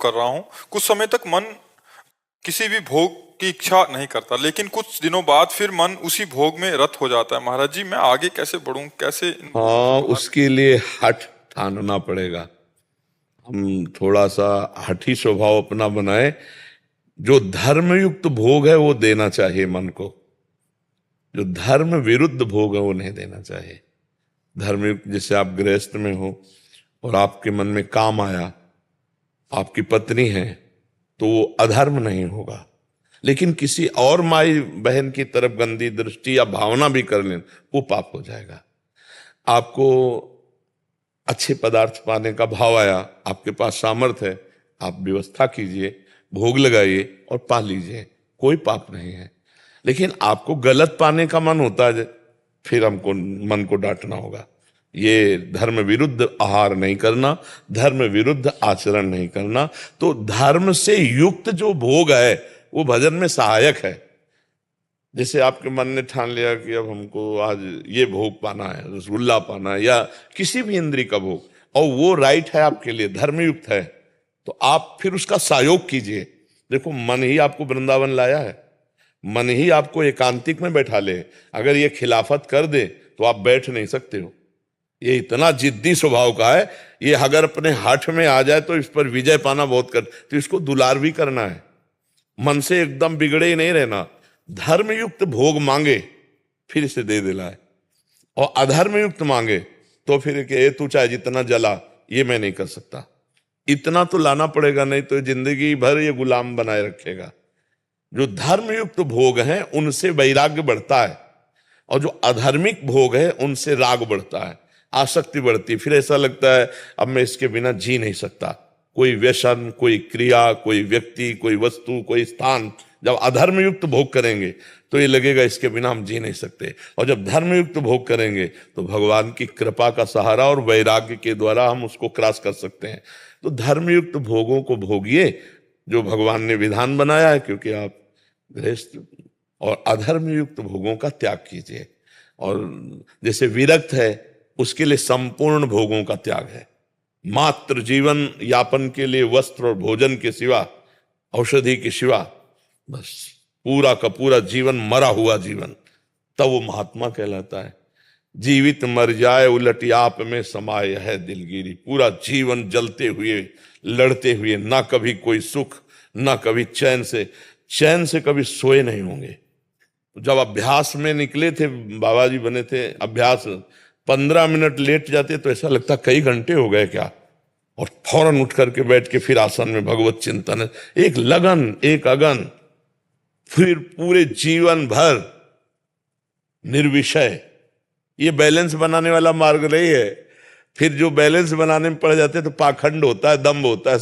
कर रहा हूँ। कुछ समय तक मन किसी भी भोग की इच्छा नहीं करता, लेकिन कुछ दिनों बाद फिर मन उसी भोग में रत हो जाता है। महाराज जी, मैं आगे कैसे बढ़ूं, कैसे इन भोगों से हाँ, बाहर उसके लिए हठ ठानना पड़ेगा। हम थोड़ा सा हठी स्वभाव अपना बनाए। जो धर्मयुक्त भोग है वो देना चाहिए मन को, जो धर्म विरुद्ध भोग है वो नहीं देना चाहिए। धर्मयुक्त, जैसे आप गृहस्थ में हो और आपके मन में काम आया, आपकी पत्नी है, तो वो अधर्म नहीं होगा। लेकिन किसी और माई बहन की तरफ गंदी दृष्टि या भावना भी कर लें, वो पाप हो जाएगा। आपको अच्छे पदार्थ पाने का भाव आया, आपके पास सामर्थ्य है, आप व्यवस्था कीजिए, भोग लगाइए और पा लीजिए, कोई पाप नहीं है। लेकिन आपको गलत पाने का मन होता है, फिर हमको मन को डांटना होगा। ये धर्म विरुद्ध आहार नहीं करना, धर्म विरुद्ध आचरण नहीं करना। तो धर्म से युक्त जो भोग है वो भजन में सहायक है। जैसे आपके मन ने ठान लिया कि अब हमको आज ये भोग पाना है, रसगुल्ला पाना है, या किसी भी इंद्री का भोग, और वो राइट है आपके लिए, धर्मयुक्त है, तो आप फिर उसका सहयोग कीजिए। देखो, मन ही आपको वृंदावन लाया है, मन ही आपको एकांतिक में बैठा ले। अगर ये खिलाफत कर दे तो आप बैठ नहीं सकते हो। ये इतना जिद्दी स्वभाव का है, ये अगर अपने हाथ में आ जाए तो इस पर विजय पाना बहुत कर, तो इसको दुलार भी करना है। मन से एकदम बिगड़े ही नहीं रहना। धर्मयुक्त भोग मांगे फिर इसे दे दिलाए, और अधर्मयुक्त मांगे तो फिर कि तू चाहे जितना जला, ये मैं नहीं कर सकता। इतना तो लाना पड़ेगा, नहीं तो जिंदगी भर ये गुलाम बनाए रखेगा। जो धर्मयुक्त भोग हैं उनसे वैराग्य बढ़ता है, और जो अधर्मिक भोग है उनसे राग बढ़ता है, आसक्ति बढ़ती है। फिर ऐसा लगता है अब मैं इसके बिना जी नहीं सकता। कोई व्यसन, कोई क्रिया, कोई व्यक्ति, कोई वस्तु, कोई स्थान, जब अधर्मयुक्त भोग करेंगे तो ये लगेगा इसके बिना हम जी नहीं सकते। और जब धर्मयुक्त भोग करेंगे तो भगवान की कृपा का सहारा और वैराग्य के द्वारा हम उसको क्रॉस कर सकते हैं। तो धर्मयुक्त भोगों को भोगिए जो भगवान ने विधान बनाया है, क्योंकि आप गृहस्थ, और अधर्मयुक्त भोगों का त्याग कीजिए। और जैसे विरक्त है उसके लिए संपूर्ण भोगों का त्याग है। मात्र जीवन यापन के लिए वस्त्र और भोजन के सिवा, औषधि के सिवा, बस पूरा का पूरा जीवन मरा हुआ जीवन, तब वो महात्मा कहलाता है। जीवित मर जाए उलट आप में समाये है दिलगिरी। पूरा जीवन जलते हुए, लड़ते हुए, ना कभी कोई सुख, ना कभी चैन से कभी सोए नहीं होंगे। जब अभ्यास में निकले थे, बाबा जी बने थे, अभ्यास 15 मिनट लेट जाते तो ऐसा लगता कई घंटे हो गए क्या, और फौरन उठ करके बैठ के फिर आसन में भगवत चिंतन है। एक लगन, एक अगन, फिर पूरे जीवन भर निर्विषय। ये बैलेंस बनाने वाला मार्ग नहीं है। फिर जो बैलेंस बनाने में पड़ जाते तो पाखंड होता है, दम्भ होता है।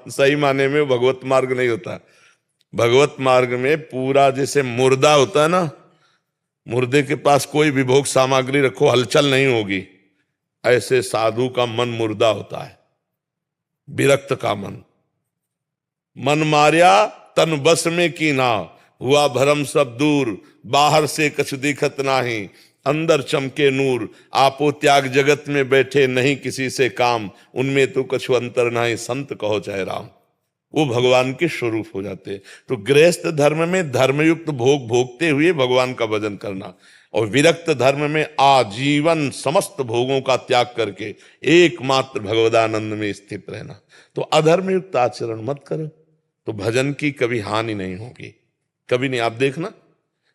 सही माने में भगवत मार्ग नहीं होता। भगवत मार्ग में पूरा जैसे मुर्दा होता है ना, मुर्दे के पास कोई भी भोग सामग्री रखो हलचल नहीं होगी, ऐसे साधु का मन मुर्दा होता है, विरक्त का मन। मन मारिया तन बस में की ना, हुआ भरम सब दूर, बाहर से कछु दिखत नाही, अंदर चमके नूर। आपो त्याग जगत में बैठे नहीं किसी से काम, उनमें तो कछु अंतर नाही, संत कहो चाहे राम। वो भगवान के स्वरूप हो जाते। तो गृहस्थ धर्म में धर्मयुक्त भोग भोगते हुए भगवान का भजन करना, और विरक्त धर्म में आजीवन समस्त भोगों का त्याग करके एकमात्र भगवदानंद में स्थित रहना। तो अधर्मयुक्त आचरण मत करो, तो भजन की कभी हानि नहीं होगी, कभी नहीं। आप देखना,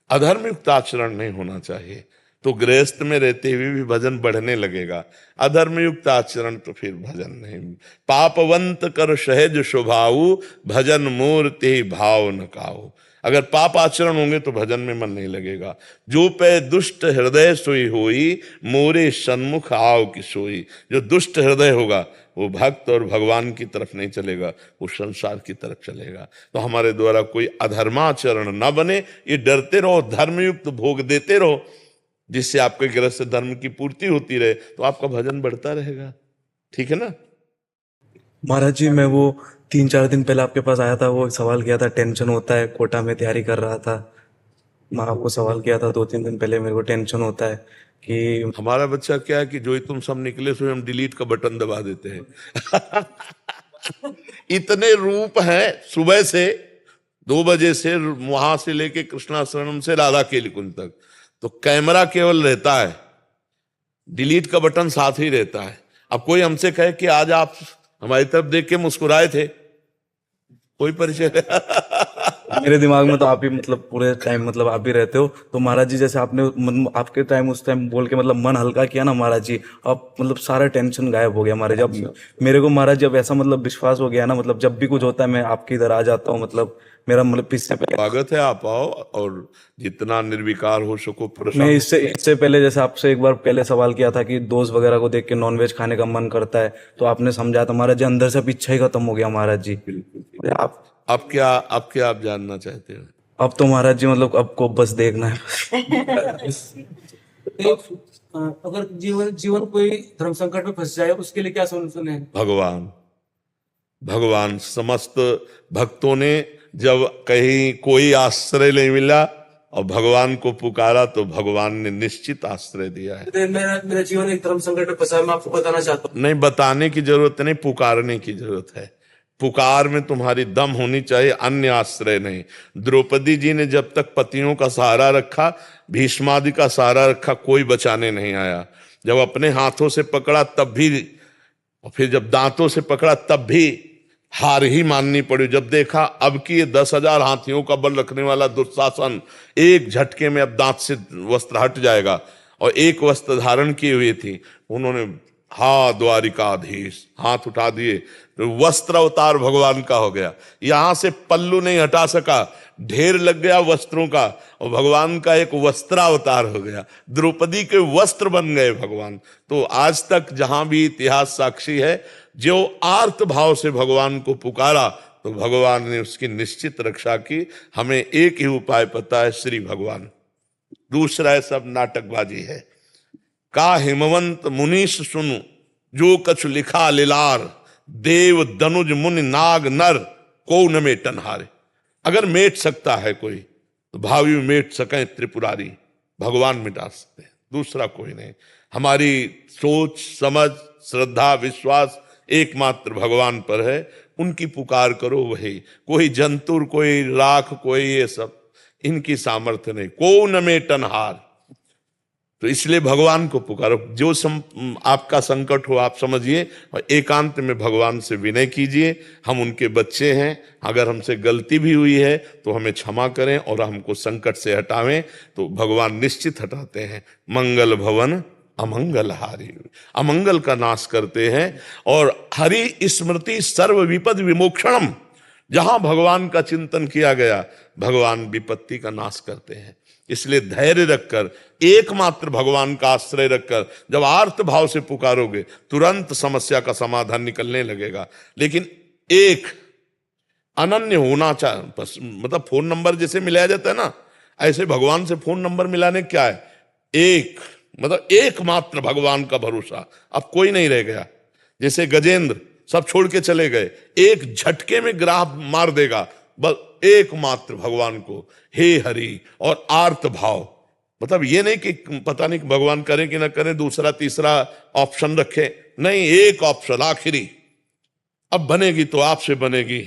अधर्मयुक्त आचरण नहीं होना चाहिए, तो गृहस्थ में रहते हुए भी भजन बढ़ने लगेगा। अधर्मयुक्त आचरण तो फिर भजन नहीं। पापवंत कर सहज स्वभाव, भजन मूर्ति भाव न काऊ। अगर पाप आचरण होंगे तो भजन में मन नहीं लगेगा। जो पे दुष्ट हृदय सोई होई, मोरे सन्मुख आव की सोई। जो दुष्ट हृदय होगा वो भक्त और भगवान की तरफ नहीं चलेगा, वो संसार की तरफ चलेगा। तो हमारे द्वारा कोई अधर्माचरण न बने, ये डरते रहो, धर्मयुक्त भोग देते रहो, जिससे आपके गृहस्थ धर्म की पूर्ति होती रहे, तो आपका भजन बढ़ता रहेगा। ठीक है ना? महाराज जी, मैं वो 3-4 दिन पहले आपके पास आया था, वो सवाल किया था, टेंशन होता है, कोटा में तैयारी कर रहा था। मैं आपको सवाल किया था 2-3 दिन पहले, मेरे को टेंशन होता है कि हमारा बच्चा क्या है कि जो ही तुम सब निकले सो हम डिलीट का बटन दबा देते हैं। इतने रूप हैं सुबह से 2 बजे से वहां से लेके कृष्णाश्रम से राधा केली कुंज तक, तो कैमरा केवल रहता है, डिलीट का बटन साथ ही रहता है। अब कोई हमसे कहे कि आज आप हमारी तरफ देख के मुस्कुराए थे, कोई परिचय नहीं। मेरे दिमाग में तो आप ही मतलब पूरे टाइम मतलब आप ही रहते हो। तो महाराज जी जैसे आपने आपके टाइम उस टाइम बोल के मतलब मन हल्का किया ना महाराज जी, अब मतलब सारा टेंशन गायब हो गया महाराज। अब मेरे को महाराज जी अब ऐसा मतलब विश्वास हो गया ना, मतलब जब भी कुछ होता है मैं आपके इधर आ जाता हूँ। मतलब मेरा मतलब पीछे स्वागत है, आप आओ और जितना निर्विकार हो सको प्रश्न। मैं इससे पहले जैसे आपसे एक बार पहले सवाल किया था कि दोस्त वगैरह को देख के नॉनवेज खाने का मन करता है, तो आपने समझा था महाराज जी, अंदर से अब इच्छा ही खत्म हो गया महाराज जी। आप अब क्या आप जानना चाहते हो? अब तो महाराज जी मतलब आपको बस देखना है। तो अगर जीवन जीवन कोई धर्म संकट में फंस जाए उसके लिए क्या सोल्यूशन है? भगवान समस्त भक्तों ने जब कहीं कोई आश्रय नहीं मिला और भगवान को पुकारा तो भगवान ने निश्चित आश्रय दिया है। तो मेरा जीवन एक धर्म संकट में फंसा है, मैं आपको बताना चाहता हूँ। नहीं, बताने की जरूरत नहीं, पुकारने की जरूरत है। पुकार में तुम्हारी दम होनी चाहिए, अन्य आश्रय नहीं। द्रौपदी जी ने जब तक पतियों का सहारा रखा, भीष्मादि का सहारा रखा, कोई बचाने नहीं आया। जब अपने हाथों से पकड़ा तब भी, और फिर जब दांतों से पकड़ा तब भी हार ही माननी पड़ी। जब देखा अब कि ये 10,000 हाथियों का बल रखने वाला दुशासन एक झटके में अब दांत से वस्त्र हट जाएगा, और एक वस्त्र धारण किए हुए थी, उन्होंने हा द्वारिकाधीश हाथ उठा दिए, तो वस्त्र अवतार भगवान का हो गया। यहां से पल्लू नहीं हटा सका, ढेर लग गया वस्त्रों का, और भगवान का एक वस्त्रावतार हो गया। द्रौपदी के वस्त्र बन गए भगवान। तो आज तक जहां भी इतिहास साक्षी है, जो आर्त भाव से भगवान को पुकारा तो भगवान ने उसकी निश्चित रक्षा की। हमें एक ही उपाय पता है, श्री भगवान। दूसरा है सब नाटकबाजी है। का हिमवंत मुनीष सुनु जो कछु लिखा लिलार, देव दनुज मुनि नाग नर को न मेटन हारे। अगर मेट सकता है कोई तो भावी मेट सके त्रिपुरारी, भगवान मिटा सकते हैं, दूसरा कोई नहीं। हमारी सोच समझ श्रद्धा विश्वास एकमात्र भगवान पर है। उनकी पुकार करो, वही। कोई जंतुर, कोई राख, कोई ये सब इनकी सामर्थ्य नहीं। को न मेटन हार। तो इसलिए भगवान को पुकारो। जो आपका संकट हो आप समझिए और एकांत में भगवान से विनय कीजिए। हम उनके बच्चे हैं, अगर हमसे गलती भी हुई है तो हमें क्षमा करें और हमको संकट से हटावें, तो भगवान निश्चित हटाते हैं। मंगल भवन अमंगल हारी, अमंगल का नाश करते हैं। और हरि स्मृति सर्व विपद विमोक्षणम, जहां भगवान का चिंतन किया गया भगवान विपत्ति का नाश करते हैं। इसलिए धैर्य रखकर, एकमात्र भगवान का आश्रय रखकर जब आर्त भाव से पुकारोगे तुरंत समस्या का समाधान निकलने लगेगा। लेकिन एक अनन्य होना चाहिए। मतलब फोन नंबर जैसे मिलाया जाता है ना, ऐसे भगवान से फोन नंबर मिलाने क्या है, एक मतलब एकमात्र भगवान का भरोसा। अब कोई नहीं रह गया। जैसे गजेंद्र सब छोड़ के चले गए, एक झटके में ग्राह मार देगा। बस एकमात्र भगवान को हे हरि, और आर्त भाव। मतलब ये नहीं कि पता नहीं भगवान करें कि ना करें, दूसरा तीसरा ऑप्शन रखे, नहीं, एक ऑप्शन आखिरी। अब बनेगी तो आपसे बनेगी,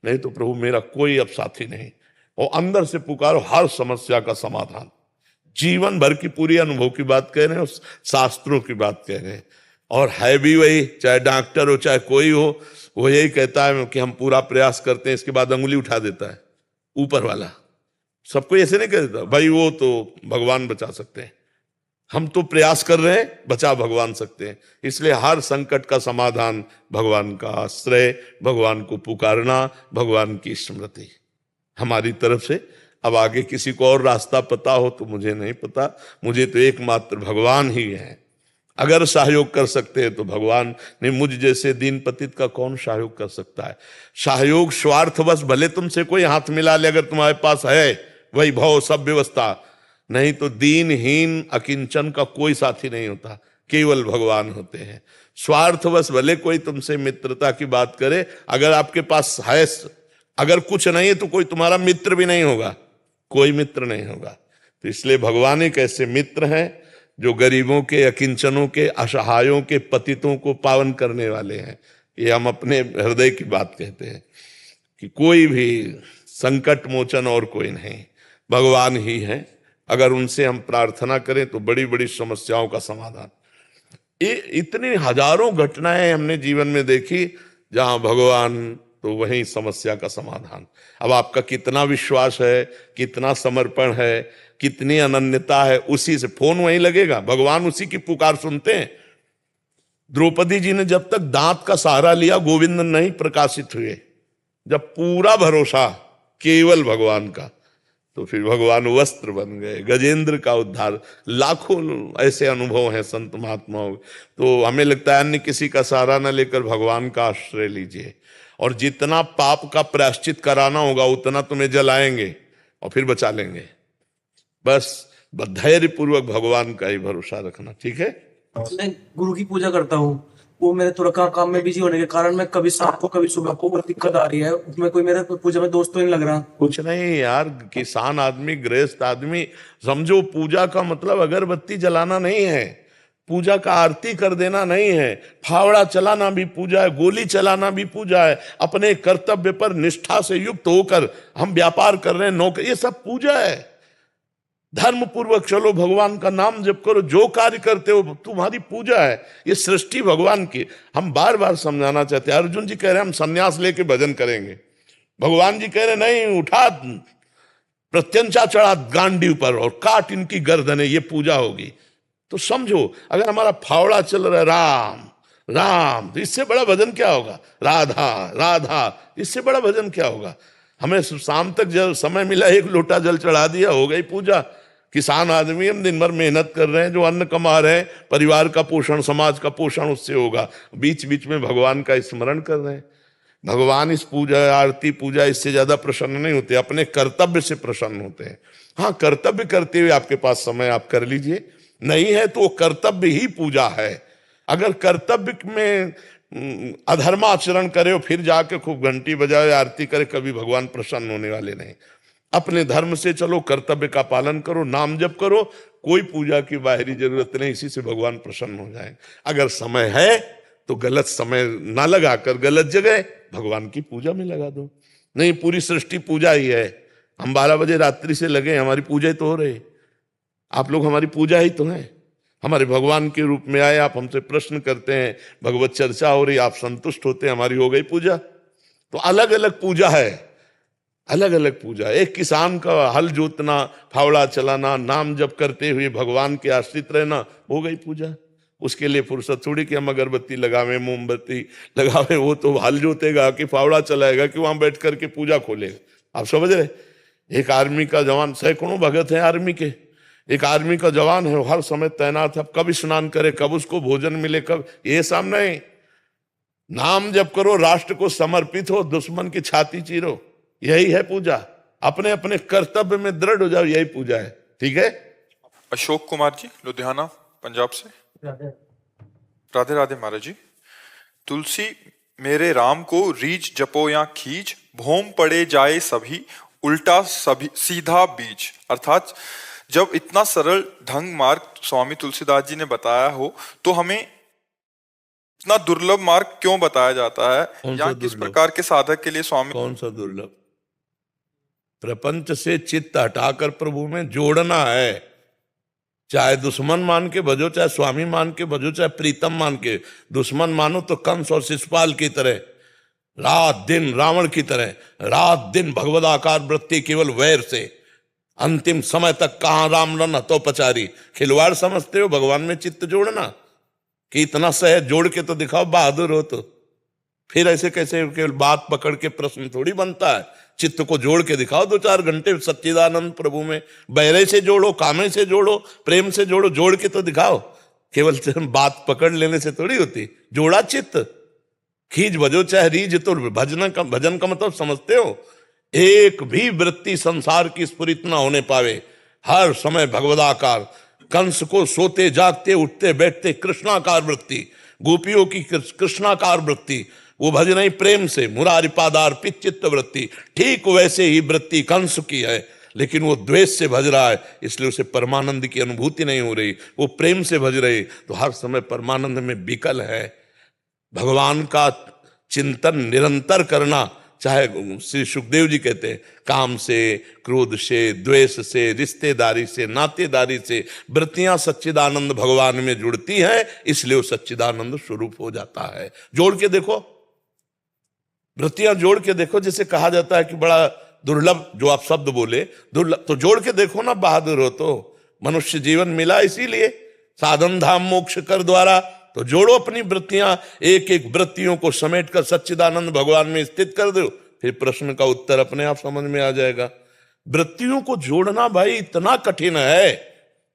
नहीं तो प्रभु मेरा कोई अब साथी नहीं। और अंदर से पुकारो, हर समस्या का समाधान। जीवन भर की पूरी अनुभव की बात कह रहे हैं, शास्त्रों की बात कह रहे हैं। और है भी वही, चाहे डॉक्टर हो चाहे कोई हो, वो यही कहता है कि हम पूरा प्रयास करते हैं, इसके बाद अंगुली उठा देता है ऊपर वाला। सबको ऐसे नहीं कह देता भाई वो तो भगवान बचा सकते हैं, हम तो प्रयास कर रहे हैं, बचा भगवान सकते हैं। इसलिए हर संकट का समाधान भगवान का आश्रय, भगवान को पुकारना, भगवान की स्मृति हमारी तरफ से। अब आगे किसी को और रास्ता पता हो तो मुझे नहीं पता, मुझे तो एकमात्र भगवान ही है। अगर सहयोग कर सकते हैं तो भगवान, नहीं मुझ जैसे दीन पतित का कौन सहयोग कर सकता है। सहयोग स्वार्थवश भले तुमसे कोई हाथ मिला ले, अगर तुम्हारे पास है वैभव सब व्यवस्था, नहीं तो दीनहीन अकिंचन का कोई साथी नहीं होता, केवल भगवान होते हैं। स्वार्थवश भले कोई तुमसे मित्रता की बात करे, अगर आपके पास है, अगर कुछ नहीं है तो कोई तुम्हारा मित्र भी नहीं होगा, कोई मित्र नहीं होगा। तो इसलिए भगवान एक ऐसे मित्र हैं जो गरीबों के, अकिंचनों के, असहायों के, पतितों को पावन करने वाले हैं। ये हम अपने हृदय की बात कहते हैं कि कोई भी संकट मोचन और कोई नहीं, भगवान ही है। अगर उनसे हम प्रार्थना करें तो बड़ी बड़ी समस्याओं का समाधान। ये इतनी हजारों घटनाएं हमने जीवन में देखी, जहां भगवान तो वहीं समस्या का समाधान। अब आपका कितना विश्वास है, कितना समर्पण है, कितनी अनन्यता है, उसी से फोन वहीं लगेगा, भगवान उसी की पुकार सुनते हैं। द्रौपदी जी ने जब तक दांत का सहारा लिया, गोविंद नहीं प्रकाशित हुए। जब पूरा भरोसा केवल भगवान का, तो फिर भगवान वस्त्र बन गए, गजेंद्र का उद्धार। लाखों ऐसे अनुभव हैं संत महात्माओं। तो हमें लगता है अन्य किसी का सहारा न लेकर भगवान का आश्रय लीजिए, और जितना पाप का प्रायश्चित कराना होगा उतना तुम्हें जलाएंगे और फिर बचा लेंगे। बस धैर्य पूर्वक भगवान का ही भरोसा रखना, ठीक है। मैं गुरु की पूजा करता हूँ, वो मेरे थोड़ा काम में बिजी होने के कारण मैं कभी शाम को कभी सुबह को बहुत दिक्कत आ रही है, उसमें कोई मेरा पूजा में दोस्त तो नहीं लग रहा। कुछ नहीं यार, किसान आदमी, गृहस्थ आदमी, समझो पूजा का मतलब अगरबत्ती जलाना नहीं है, पूजा का आरती कर देना नहीं है, फावड़ा चलाना भी पूजा है, गोली चलाना भी पूजा है, अपने कर्तव्य पर निष्ठा से युक्त होकर हम व्यापार कर रहे हैं, नौकरी, ये सब पूजा है। धर्म पूर्वक चलो, भगवान का नाम जप करो, जो कार्य करते हो तुम्हारी पूजा है। ये सृष्टि भगवान की। हम बार बार समझाना चाहते हैं। अर्जुन जी कह रहे हैं हम संन्यास लेके भजन करेंगे, भगवान जी कह रहे नहीं, उठा प्रत्यंचा चढ़ा गांडीव पर और काट इनकी गर्दनें, ये पूजा होगी। तो समझो, अगर हमारा फावड़ा चल रहा है राम राम, तो इससे बड़ा भजन क्या होगा? राधा राधा, इससे बड़ा भजन क्या होगा? हमें शाम तक जब समय मिला, एक लोटा जल चढ़ा दिया, हो गई पूजा। किसान आदमी, हम दिन भर मेहनत कर रहे हैं, जो अन्न कमा रहे हैं, परिवार का पोषण, समाज का पोषण उससे होगा, बीच बीच में भगवान का स्मरण कर रहे हैं। भगवान इस पूजा, आरती, पूजा, इससे ज्यादा प्रसन्न नहीं होते, अपने कर्तव्य से प्रसन्न होते हैं। हाँ, कर्तव्य करते हुए आपके पास समय, आप कर लीजिए, नहीं है तो वो कर्तव्य ही पूजा है। अगर कर्तव्य में अधर्माचरण करे और फिर जाके खूब घंटी बजाए, आरती करे, कभी भगवान प्रसन्न होने वाले नहीं। अपने धर्म से चलो, कर्तव्य का पालन करो, नाम जप करो, कोई पूजा की बाहरी जरूरत नहीं, इसी से भगवान प्रसन्न हो जाए। अगर समय है तो गलत समय ना लगाकर गलत जगह भगवान की पूजा में लगा दो। नहीं, पूरी सृष्टि पूजा ही है। हम 12 बजे रात्रि से लगे, हमारी पूजा ही तो हो रही, आप लोग हमारी पूजा ही तो है। हमारे भगवान के रूप में आए, आप हमसे प्रश्न करते हैं, भगवत चर्चा हो रही, आप संतुष्ट होते हैं, हमारी हो गई पूजा। तो अलग अलग पूजा है, अलग अलग पूजा। एक किसान का हल जोतना, फावड़ा चलाना, नाम जप करते हुए भगवान के आश्रित रहना, हो गई पूजा। उसके लिए फुर्सत थोड़ी कि हम अगरबत्ती लगावे, मोमबत्ती लगावे, वो तो हल जोतेगा कि फावड़ा चलाएगा कि वहां बैठ करके पूजा खोलेगा। आप समझ रहे? एक आर्मी का जवान, सैकड़ों भगत है आर्मी के, एक आर्मी का जवान है, हर समय तैनात है, कब स्नान करे, कब उसको भोजन मिले, कब, ये सब नहीं। नाम जप करो, राष्ट्र को समर्पित हो, दुश्मन की छाती चीरो, यही है पूजा। अपने अपने कर्तव्य में दृढ़ हो जाओ, यही पूजा है, ठीक है। अशोक कुमार जी, लुधियाना, पंजाब से। राधे राधे महाराज जी। तुलसी मेरे राम को रीच जपो या खींच, भोम पड़े जाए सभी, उल्टा सभी सीधा बीज। अर्थात जब इतना सरल ढंग मार्ग स्वामी तुलसीदास जी ने बताया हो, तो हमें इतना दुर्लभ मार्ग क्यों बताया जाता है, या किस प्रकार के साधक के लिए स्वामी? कौन सा दुर्लभ? प्रपंच से चित्त हटाकर प्रभु में जोड़ना है। चाहे दुश्मन मान के भजो, चाहे स्वामी मान के भजो, चाहे प्रीतम मान के। दुश्मन मानो तो कंस और शिशुपाल की तरह, रात दिन रावण की तरह, रात दिन भगवदाकार वृत्ति केवल वैर से, अंतिम समय तक कहां राम रन तो पचारी। खिलवाड़ समझते हो भगवान में चित्त जोड़ना? कि इतना सहज जोड़ के तो दिखाओ, बहादुर हो तो। फिर ऐसे कैसे केवल बात पकड़ के प्रश्न थोड़ी बनता है। चित्त को जोड़ के दिखाओ 2-4 घंटे सच्चिदानंद प्रभु में। बैरे से जोड़ो, कामे से जोड़ो, प्रेम से जोड़ो, जोड़ के तो दिखाओ। केवल बात पकड़ लेने से थोड़ी होती। जोड़ा चित्त, खींच भजो चाहे रीज, तो भजन का मतलब समझते हो? एक भी वृत्ति संसार की स्फुरित न होने पावे, हर समय भगवदाकार। कंस को सोते जागते उठते बैठते कृष्णाकार वृत्ति, गोपियों की कृष्णाकार वृत्ति, वो भजन ही प्रेम से मुरारी पादार्पित चित्त वृत्ति। ठीक वैसे ही वृत्ति कंस की है, लेकिन वो द्वेष से भज रहा है, इसलिए उसे परमानंद की अनुभूति नहीं हो रही। वो प्रेम से भज रहे तो हर समय परमानंद में विकल है। भगवान का चिंतन निरंतर करना, चाहे श्री सुखदेव जी कहते हैं काम से, क्रोध से, द्वेष से, रिश्तेदारी से, नातेदारी से वृत्तियां सच्चिदानंद भगवान में जुड़ती हैं, इसलिए वो सच्चिदानंद स्वरूप हो जाता है। जोड़ के देखो, वृत्तियां जोड़ के देखो। जैसे कहा जाता है कि बड़ा दुर्लभ, जो आप शब्द बोले दुर्लभ, तो जोड़ के देखो ना, बहादुर हो तो। मनुष्य जीवन मिला इसीलिए, साधन धाम मोक्ष कर द्वारा। तो जोड़ो अपनी वृत्तियां, एक एक वृत्तियों को समेट कर सच्चिदानंद भगवान में स्थित कर दो, फिर प्रश्न का उत्तर अपने आप समझ में आ जाएगा। वृत्तियों को जोड़ना भाई इतना कठिन है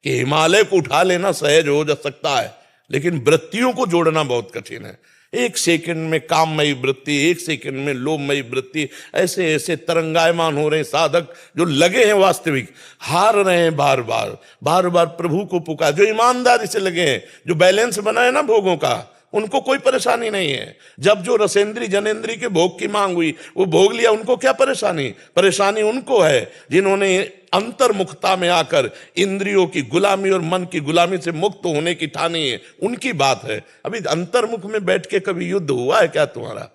कि हिमालय को उठा लेना सहज हो जा सकता है, लेकिन वृत्तियों को जोड़ना बहुत कठिन है। एक सेकंड में काममयी वृत्ति, एक सेकंड में लोभमयी वृत्ति, ऐसे ऐसे तरंगायमान हो रहे हैं साधक, जो लगे हैं वास्तविक, हार रहे हैं बार बार बार बार प्रभु को पुकार, जो ईमानदारी से लगे हैं, जो बैलेंस बना है ना भोगों का, उनको कोई परेशानी नहीं है। जब जो रसेंद्री जनेंद्री के भोग की मांग हुई, वो भोग लिया, उनको क्या परेशानी? परेशानी उनको है जिन्होंने अंतर्मुखता में आकर इंद्रियों की गुलामी और मन की गुलामी से मुक्त होने की ठानी है, उनकी बात है। अभी अंतर्मुख में बैठ के कभी युद्ध हुआ है क्या तुम्हारा?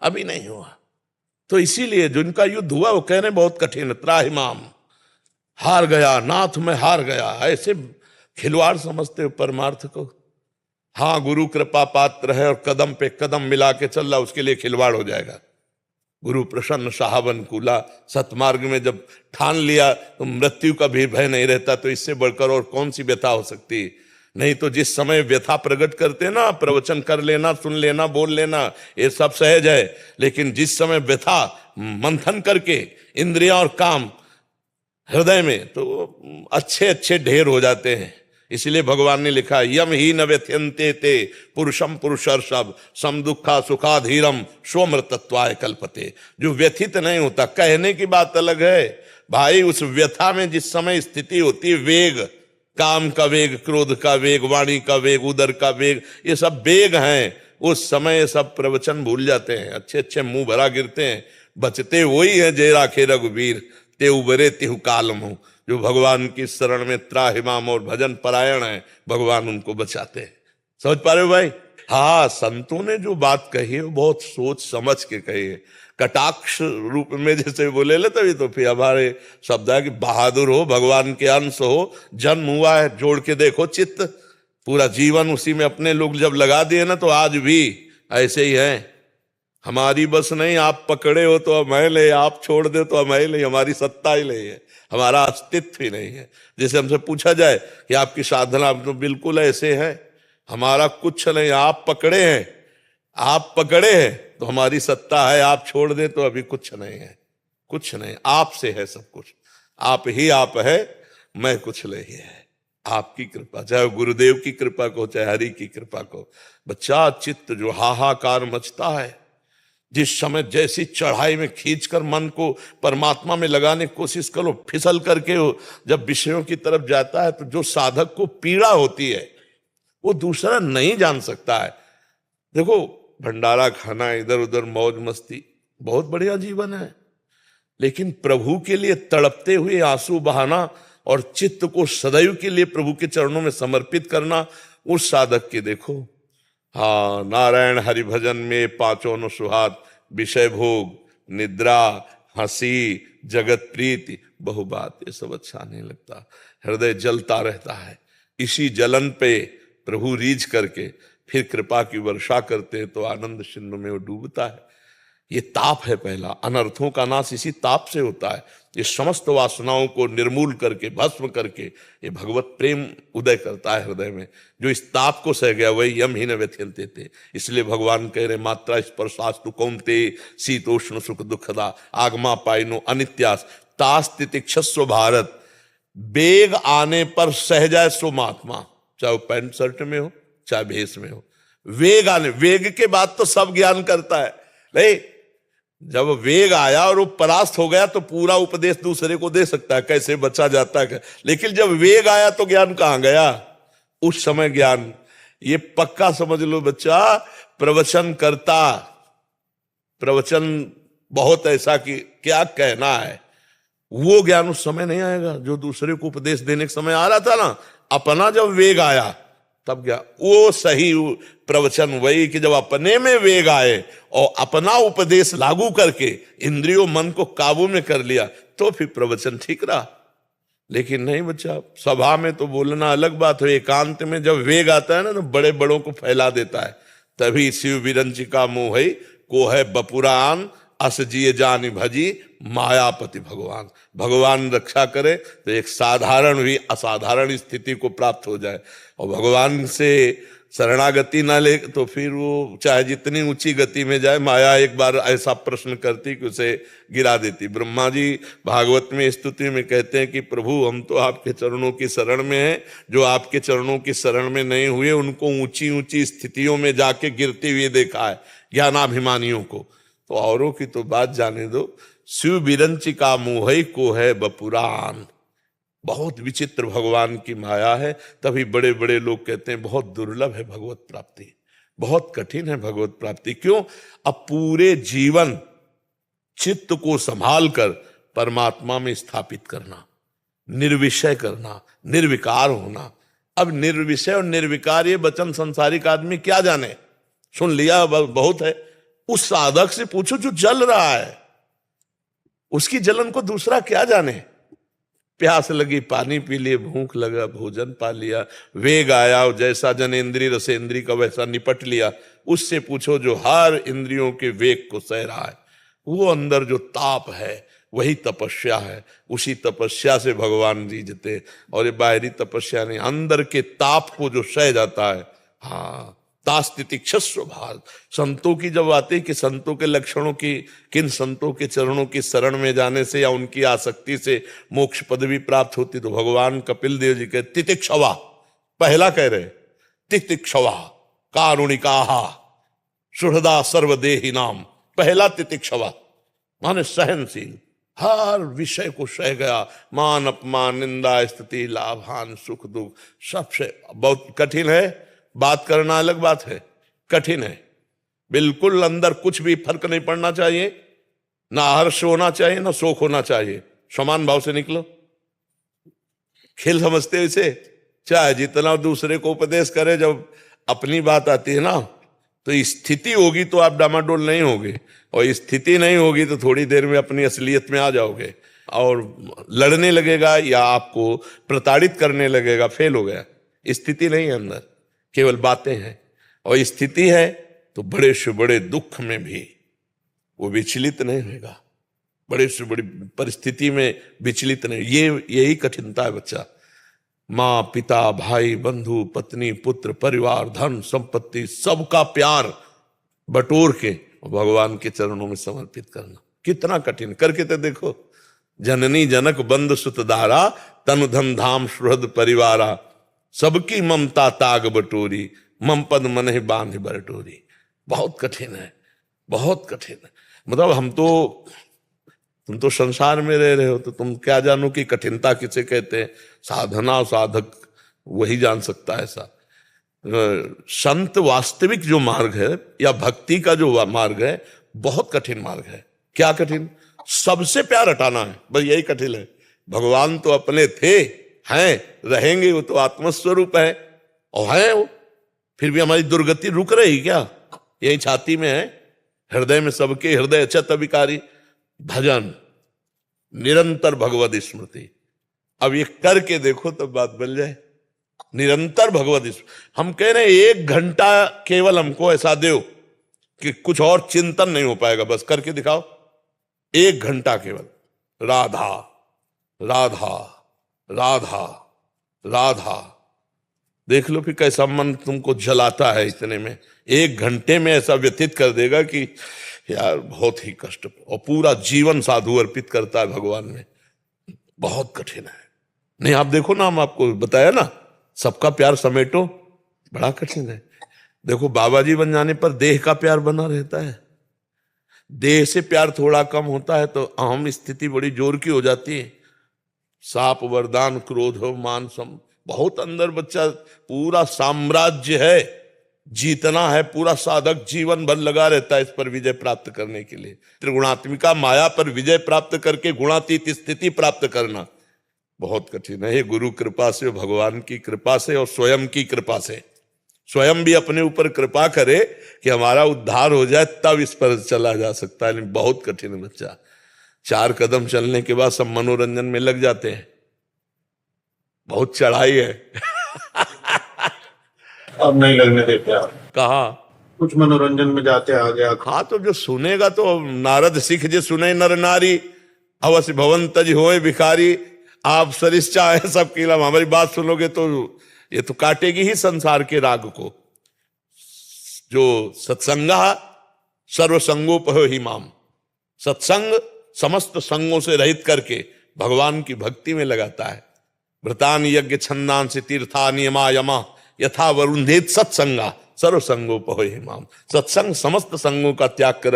अभी नहीं हुआ। तो इसीलिए जिनका युद्ध हुआ वो कह रहे बहुत कठिन है, त्राहिमाम, हार गया नाथ में, हार गया। ऐसे खिलवाड़ समझते हो परमार्थ को। हाँ, गुरु कृपा पात्र है और कदम पे कदम मिला के चल रहा, उसके लिए खिलवाड़ हो जाएगा। गुरु प्रसन्न साहबन कूला, सतमार्ग में जब ठान लिया तो मृत्यु का भी भय नहीं रहता, तो इससे बढ़कर और कौन सी व्यथा हो सकती? नहीं तो जिस समय व्यथा प्रकट करते ना, प्रवचन कर लेना, सुन लेना, बोल लेना, ये सब सहज है, लेकिन जिस समय व्यथा मंथन करके इंद्रियां और काम हृदय में, तो अच्छे अच्छे ढेर हो जाते हैं। इसलिए भगवान ने लिखा, यम ही न व्यथ्यन्ते ते पुरुषम पुरुषर्षभ सम दुखा सुखाधीरम स्वमृतत्वाय कल्पते। जो व्यथित नहीं होता, कहने की बात अलग है भाई, उस व्यथा में जिस समय स्थिति होती है, वेग, काम का वेग, क्रोध का वेग, वाणी का वेग, उदर का वेग, ये सब वेग हैं, उस समय सब प्रवचन भूल जाते हैं, अच्छे अच्छे मुंह भरा गिरते हैं। बचते वही है जे राखे रघुवीर, ते उबरे तिहु कालम हो। जो भगवान की शरण में त्राहिमाम और भजन परायण है, भगवान उनको बचाते हैं। समझ पा रहे हो भाई? हाँ, संतों ने जो बात कही है वो बहुत सोच समझ के कही है। कटाक्ष रूप में जैसे बोले ले, तभी तो फिर हमारे शब्द है कि बहादुर हो, भगवान के अंश हो, जन्म हुआ है, जोड़ के देखो चित्त, पूरा जीवन उसी में अपने लोग जब लगा दिए ना, तो आज भी ऐसे ही है। हमारी बस नहीं, आप पकड़े हो तो हम ले, आप छोड़ दे तो हम ले, हमारी सत्ता ही नहीं है, हमारा अस्तित्व ही नहीं है। जैसे हमसे पूछा जाए कि आपकी साधना, तो बिल्कुल ऐसे है, हमारा कुछ नहीं, आप पकड़े हैं, आप पकड़े हैं तो हमारी सत्ता है, आप छोड़ दे तो अभी कुछ नहीं है, कुछ नहीं, आपसे है सब कुछ, आप ही आप है, मैं कुछ नहीं है। आपकी कृपा, चाहे गुरुदेव की कृपा को, चाहे हरि की कृपा को। बच्चा, चित्त जो हाहाकार मचता है, जिस समय जैसी चढ़ाई में खींचकर मन को परमात्मा में लगाने की कोशिश करो, फिसल करके हो जब विषयों की तरफ जाता है, तो जो साधक को पीड़ा होती है वो दूसरा नहीं जान सकता है। देखो, भंडारा खाना, इधर उधर मौज मस्ती, बहुत बढ़िया जीवन है, लेकिन प्रभु के लिए तड़पते हुए आंसू बहाना और चित्त को सदैव के लिए प्रभु के चरणों में समर्पित करना, उस साधक के देखो। हाँ, नारायण हरि भजन में पांचों न सुहात, विषय भोग, निद्रा, हंसी, जगत प्रीति, बहुबात, ये सब अच्छा नहीं लगता। हृदय जलता रहता है, इसी जलन पे प्रभु रीझ करके फिर कृपा की वर्षा करते हैं, तो आनंद सिंधु में वो डूबता है। ये ताप है पहला, अनर्थों का नाश इसी ताप से होता है। ये समस्त वासनाओं को निर्मूल करके, भस्म करके, ये भगवत प्रेम उदय करता है हृदय में। जो इस ताप को सह गया वही यम ही न व्यथ्यन्ते थे। इसलिए भगवान कह रहे, मात्रा स्पर्शास्तु कौन्ते शीतोष्ण सुख दुखदा आगमा पाइनो अनित्यास तास तितिक्षस्व भारत। वेग आने पर सह जाए सो महात्मा, चाहे वो पैंट शर्ट में हो चाहे भेष में हो। वेग आने, वेग के बाद तो सब ज्ञान करता है, नहीं, जब वेग आया और वो परास्त हो गया तो पूरा उपदेश दूसरे को दे सकता है, कैसे बचा जाता है। लेकिन जब वेग आया तो ज्ञान कहां गया? उस समय ज्ञान, ये पक्का समझ लो बच्चा, प्रवचन करता, प्रवचन बहुत ऐसा कि क्या कहना है, वो ज्ञान उस समय नहीं आएगा जो दूसरे को उपदेश देने के समय आ रहा था ना। अपना जब वेग आया तब क्या वो सही प्रवचन वही कि जब अपने में वेग आए और अपना उपदेश लागू करके इंद्रियों मन को काबू में कर लिया तो फिर प्रवचन ठीक रहा। लेकिन नहीं बच्चा, सभा में तो बोलना अलग बात है, एकांत में जब वेग आता है ना तो बड़े बड़ों को फैला देता है। तभी शिव विरंचिका मोहई को है बपुरान अस जिए जान भजी मायापति भगवान। भगवान रक्षा करे तो एक साधारण भी असाधारण स्थिति को प्राप्त हो जाए, और भगवान से शरणागति ना ले तो फिर वो चाहे जितनी ऊंची गति में जाए, माया एक बार ऐसा प्रश्न करती कि उसे गिरा देती। ब्रह्मा जी भागवत में स्तुति में कहते हैं कि प्रभु हम तो आपके चरणों की शरण में हैं, जो आपके चरणों की शरण में नहीं हुए उनको ऊंची ऊंची स्थितियों में जाके गिरते हुए देखा है, ज्ञानाभिमानियों को। तो औरों की तो बात जाने दो। शिव विरंचिका मोहई को है बपुरान, बहुत विचित्र भगवान की माया है। तभी बड़े बड़े लोग कहते हैं बहुत दुर्लभ है भगवत प्राप्ति, बहुत कठिन है भगवत प्राप्ति। क्यों? अब पूरे जीवन चित्त को संभाल कर परमात्मा में स्थापित करना, निर्विषय करना, निर्विकार होना। अब निर्विषय और निर्विकार ये वचन संसारिक आदमी क्या जाने, सुन लिया बहुत है। उस साधक से पूछो जो जल रहा है, उसकी जलन को दूसरा क्या जाने। प्यास लगी पानी पी लिए, भूख लगा भोजन पा लिया, वेग आया जैसा जनेन्द्रिय रसेंद्रिय का वैसा निपट लिया। उससे पूछो जो हर इंद्रियों के वेग को सह रहा है, वो अंदर जो ताप है वही तपस्या है। उसी तपस्या से भगवान जीतते, और ये बाहरी तपस्या नहीं, अंदर के ताप को जो सह जाता है। हाँ, तास्तितिक्षस्व भाग। संतों की जब आती है कि संतों के लक्षणों की, किन संतों के चरणों की शरण में जाने से या उनकी आसक्ति से मोक्ष पदवी प्राप्त होती, तो भगवान कपिल देव जी के तितिक्षवा पहला कह रहे, तितिक्षवा कारुणिकाहा सुहृदा सर्वदेही नाम। पहला तितिक्षवा माने सहनशील, हर विषय को सह गया, मान अपमान निंदा स्तुति लाभ हानि सुख दुख सबसे। बहुत कठिन है, बात करना अलग बात है, कठिन है। बिल्कुल अंदर कुछ भी फर्क नहीं पड़ना चाहिए, ना हर्ष होना चाहिए ना शोक होना चाहिए, समान भाव से निकलो। खेल समझते हो इसे? चाहे जितना दूसरे को उपदेश करे, जब अपनी बात आती है ना तो स्थिति होगी तो आप डामाडोल नहीं होगे, और स्थिति नहीं होगी तो थोड़ी देर में अपनी असलियत में आ जाओगे और लड़ने लगेगा या आपको प्रताड़ित करने लगेगा। फेल हो गया। स्थिति नहीं है अंदर, केवल बातें हैं। और स्थिति है तो बड़े से बड़े दुख में भी वो विचलित नहीं होगा, बड़े से बड़ी परिस्थिति में विचलित नहीं। यही कठिनता है बच्चा। माँ पिता भाई बंधु पत्नी पुत्र परिवार धन संपत्ति सबका प्यार बटोर के भगवान के चरणों में समर्पित करना कितना कठिन। करके तो देखो। जननी जनक बंद सुतदारा तनु धन धाम सुहृद परिवारा, सबकी ममता ताग बटोरी मम पद मन ही बांध बरटोरी। बहुत कठिन है, बहुत कठिन है। मतलब तुम तो संसार में रह रहे हो तो तुम क्या जानो कि कठिनता किसे कहते हैं। साधना और साधक वही जान सकता है ऐसा। संत वास्तविक जो मार्ग है या भक्ति का जो मार्ग है बहुत कठिन मार्ग है। क्या कठिन? सबसे प्यार हटाना है, बस यही कठिन है। भगवान तो अपने थे, हैं, रहेंगे, वो तो आत्मस्वरूप है और है वो। फिर भी हमारी दुर्गति रुक रही क्या? यही छाती में है, हृदय में सबके हृदय अचत विकारी। भजन निरंतर भगवद स्मृति। अब ये करके देखो तो बात बन जाए। निरंतर भगवद स्मृति। हम कह रहे हैं 1 घंटा केवल हमको ऐसा दो कि कुछ और चिंतन नहीं हो पाएगा, बस करके दिखाओ। 1 घंटा केवल राधा राधा राधा राधा। देख लो फिर कैसा मन तुमको जलाता है इतने में। 1 घंटे में ऐसा व्यतीत कर देगा कि यार बहुत ही कष्ट, और पूरा जीवन साधु अर्पित करता है भगवान में। बहुत कठिन है। नहीं आप देखो ना, हम आपको बताया ना, सबका प्यार समेटो, बड़ा कठिन है। देखो बाबा जी बन जाने पर देह का प्यार बना रहता है, देह से प्यार थोड़ा कम होता है तो अहम स्थिति बड़ी जोर की हो जाती है। साप वरदान क्रोध हो मान सम, बहुत अंदर बच्चा पूरा साम्राज्य है, जीतना है। पूरा साधक जीवन भर लगा रहता है इस पर विजय प्राप्त करने के लिए। त्रिगुणात्मिका माया पर विजय प्राप्त करके गुणातीत स्थिति प्राप्त करना बहुत कठिन है। गुरु कृपा से, भगवान की कृपा से और स्वयं की कृपा से। स्वयं भी अपने ऊपर कृपा करे कि हमारा उद्धार हो जाए, तब इस पर चला जा सकता है। नहीं, बहुत कठिन है बच्चा। 4 कदम चलने के बाद सब मनोरंजन में लग जाते हैं, बहुत चढ़ाई है। अब नहीं लगने देते आप, कहा कुछ मनोरंजन में जाते आ गया। हाँ, तो जो सुनेगा तो नारद सिख जे सुने नर नारी, अवश्य भवन तज होए भिखारी। आप सरिस चाहे सब किला, हमारी बात सुनोगे तो ये तो काटेगी ही संसार के राग को। जो सत्संगा सर्वसंगोपहो ही माम, सत्संग समस्त संगों से रहित करके भगवान की भक्ति में लगाता है। व्रतान यज्ञ छंदान से तीर्था नियमा यमा यथा वरुणेत सत्संगा सर्वसंगोपहो ही माम। सत्संग समस्त संगों का त्याग कर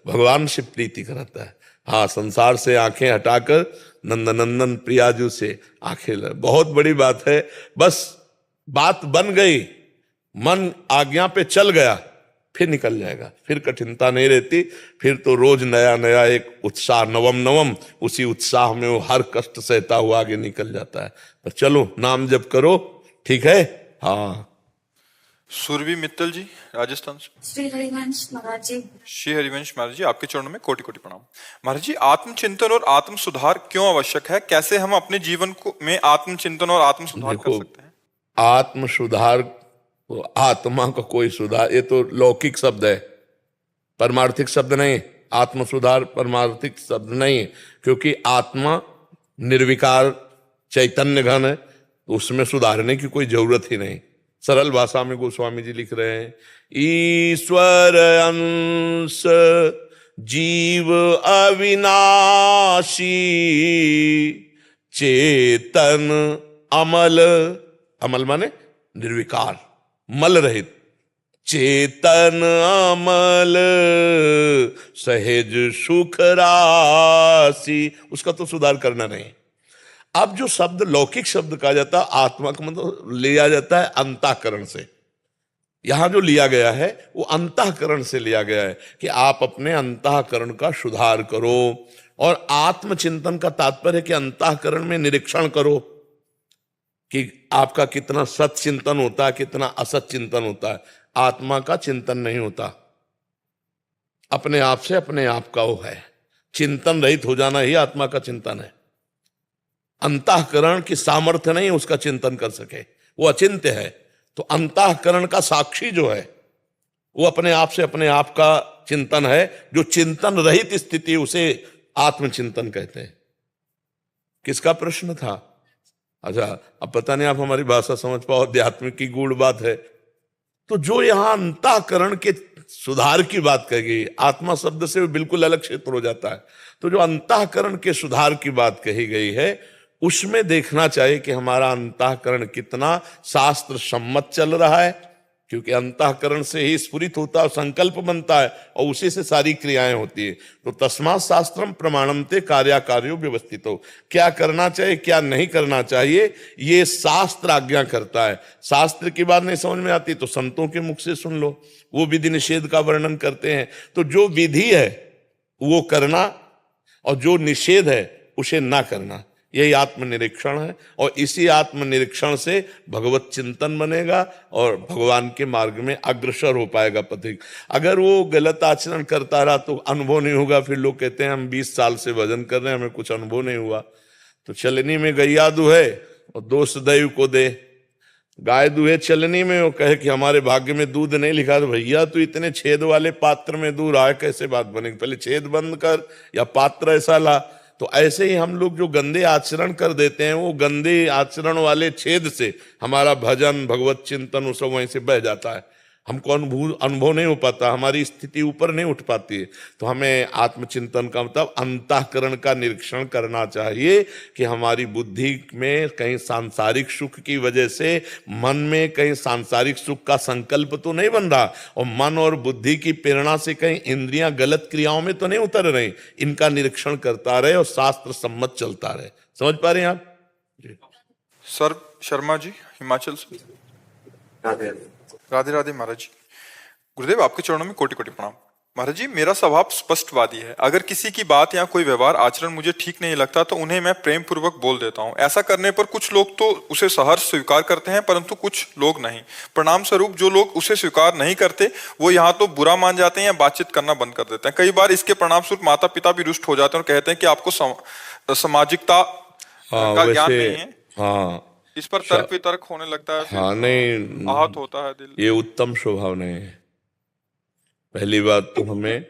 भगवान से प्रीति कराता है। हाँ, संसार से आंखें हटाकर नंदनंदन प्रियाजू से आंखें, बहुत बड़ी बात है। बस बात बन गई, मन आज्ञा पे चल गया, फिर निकल जाएगा, फिर कठिनता नहीं रहती। फिर तो रोज नया नया एक उत्साह, नवम नवम, उसी उत्साह में वो हर कष्ट सहता हुआ आगे निकल जाता है। पर चलो, नाम जप करो, ठीक है। हाँ, सुरभि मित्तल जी राजस्थान से। श्री हरिवंश महाराज जी। श्री हरिवंश महाराज जी, आपके चरणों में कोटि कोटि प्रणाम। महाराज जी, आत्मचिंतन और आत्म सुधार क्यों आवश्यक है? कैसे हम अपने जीवन को में आत्मचिंतन और आत्म सुधार कर सकते हैं? आत्म सुधार, आत्मा का कोई सुधार, ये तो लौकिक शब्द है, परमार्थिक शब्द नहीं। आत्म सुधार परमार्थिक शब्द नहीं है, क्योंकि आत्मा निर्विकार चैतन्य घन है, तो उसमें सुधारने की कोई जरूरत ही नहीं। सरल भाषा में गोस्वामी जी लिख रहे हैं, ईश्वर अंश जीव अविनाशी चेतन अमल, अमल माने निर्विकार, मल रहित, चेतन अमल सहज सुख राशि, उसका तो सुधार करना नहीं। अब जो शब्द लौकिक शब्द कहा जाता है, आत्मा का मतलब लिया जाता है अंतःकरण से। यहां जो लिया गया है वो अंतःकरण से लिया गया है कि आप अपने अंतःकरण का सुधार करो। और आत्मचिंतन का तात्पर्य है कि अंतःकरण में निरीक्षण करो कि आपका कितना सत चिंतन होता है, कितना असत चिंतन होता है। आत्मा का चिंतन नहीं होता, अपने आप से अपने आप का वो है। चिंतन रहित हो जाना ही आत्मा का चिंतन है। अंतःकरण की सामर्थ्य नहीं उसका चिंतन कर सके, वो अचिंत्य है। तो अंतःकरण का साक्षी जो है वो अपने आप से अपने आप का चिंतन है। जो चिंतन रहित स्थिति उसे आत्मचिंतन कहते हैं। किसका प्रश्न था? अच्छा, अब पता नहीं आप हमारी भाषा समझ पाओ, अध्यात्म की गूढ़ बात है। तो जो यहां अंतःकरण के सुधार की बात कही गई, आत्मा शब्द से बिल्कुल अलग क्षेत्र हो जाता है। तो जो अंतःकरण के सुधार की बात कही गई है, उसमें देखना चाहिए कि हमारा अंतःकरण कितना शास्त्र सम्मत चल रहा है, क्योंकि अंतःकरण से ही स्फुरित होता है, संकल्प बनता है और उसी से सारी क्रियाएं होती है। तो तस्मात् शास्त्रम प्रमाणन्ते कार्याकार्यो व्यवस्थितो, क्या करना चाहिए क्या नहीं करना चाहिए ये शास्त्र आज्ञा करता है। शास्त्र की बात नहीं समझ में आती तो संतों के मुख से सुन लो, वो विधि निषेध का वर्णन करते हैं। तो जो विधि है वो करना और जो निषेध है उसे ना करना, यही आत्मनिरीक्षण है। और इसी आत्मनिरीक्षण से भगवत चिंतन बनेगा और भगवान के मार्ग में अग्रसर हो पाएगा पथिक। अगर वो गलत आचरण करता रहा तो अनुभव नहीं होगा। फिर लोग कहते हैं हम 20 साल से भजन कर रहे हैं, हमें कुछ अनुभव नहीं हुआ। तो चलनी में गैया दुहे और दोष दैव को दे। गाय दुहे चलनी में, वो कहे कि हमारे भाग्य में दूध नहीं लिखा, तो भैया तू इतने छेद वाले पात्र में दूध आए, कैसे बात बनेगी? पहले छेद बंद कर या पात्र ऐसा ला। तो ऐसे ही हम लोग जो गंदे आचरण कर देते हैं, वो गंदे आचरण वाले छेद से हमारा भजन भगवत चिंतन वो सब वहीं से बह जाता है। हमको अनुभव नहीं हो पाता, हमारी स्थिति ऊपर नहीं उठ पाती है। तो हमें आत्मचिंतन का मतलब अंतःकरण का निरीक्षण करना चाहिए कि हमारी बुद्धि में कहीं सांसारिक सुख की वजह से मन में कहीं सांसारिक सुख का संकल्प तो नहीं बन रहा, और मन और बुद्धि की प्रेरणा से कहीं इंद्रियां गलत क्रियाओं में तो नहीं उतर रही। इनका निरीक्षण करता रहे और शास्त्र सम्मत चलता रहे। समझ पा रहे हैं आप? सर शर्मा जी हिमाचल से। राधे राधे महाराज जी। गुरुदेव, आपके चरणों में कोटि कोटि प्रणाम। महाराज जी, मेरा स्वभाव स्पष्टवादी है। अगर किसी की बात या कोई व्यवहार आचरण मुझे ठीक नहीं लगता तो उन्हें मैं प्रेम पूर्वक बोल देता हूँ। ऐसा करने पर कुछ लोग तो उसे सहर्ष स्वीकार करते हैं, परंतु कुछ लोग नहीं। परिणाम स्वरूप जो लोग उसे स्वीकार नहीं करते वो यहाँ तो बुरा मान जाते हैं या बातचीत करना बंद कर देते हैं। कई बार इसके परिणाम स्वरूप माता पिता भी रुष्ट हो जाते हैं और कहते हैं कि आपको सामाजिकता हाँ का ज्ञान वैसे, नहीं है। हाँ इस पर तर्क वितर्क होने लगता है, फिर हाँ नहीं, आहत होता है दिल। ये उत्तम स्वभाव नहीं है। पहली बात तो हमें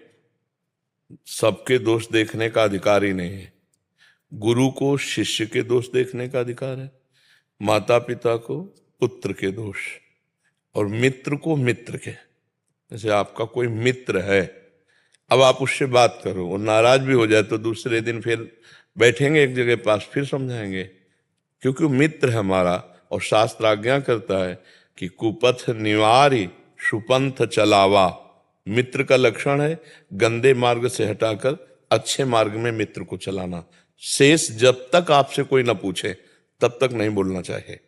सबके दोष देखने का अधिकार ही नहीं है। गुरु को शिष्य के दोष देखने का अधिकार है, माता पिता को पुत्र के दोष, और मित्र को मित्र के। जैसे आपका कोई मित्र है, अब आप उससे बात करो, वो नाराज भी हो जाए तो दूसरे दिन फिर बैठेंगे एक जगह पास, फिर समझाएंगे, क्योंकि वो मित्र है हमारा। और शास्त्र आज्ञा करता है कि कुपथ निवारी सुपंथ चलावा। मित्र का लक्षण है गंदे मार्ग से हटाकर अच्छे मार्ग में मित्र को चलाना। शेष जब तक आपसे कोई ना पूछे तब तक नहीं बोलना चाहिए।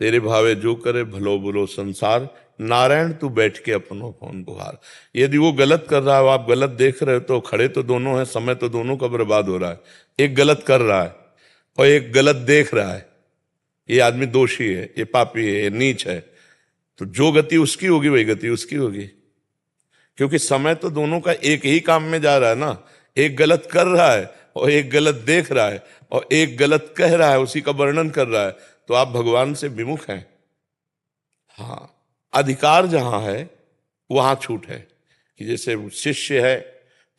तेरे भावे जो करे भलो बुलो संसार, नारायण तू बैठ के अपनो फोन बुहार। यदि वो गलत कर रहा है, आप गलत देख रहे हो, तो खड़े तो दोनों हैं, समय तो दोनों का बर्बाद हो रहा है। एक गलत कर रहा है और एक गलत देख रहा है। ये आदमी दोषी है, ये पापी है, ये नीच है, तो जो गति उसकी होगी वही गति उसकी होगी, क्योंकि समय तो दोनों का एक ही काम में जा रहा है ना। एक गलत कर रहा है और एक गलत देख रहा है और एक गलत कह रहा है, उसी का वर्णन कर रहा है, तो आप भगवान से विमुख हैं। हाँ, अधिकार जहां है वहां छूट है कि जैसे शिष्य है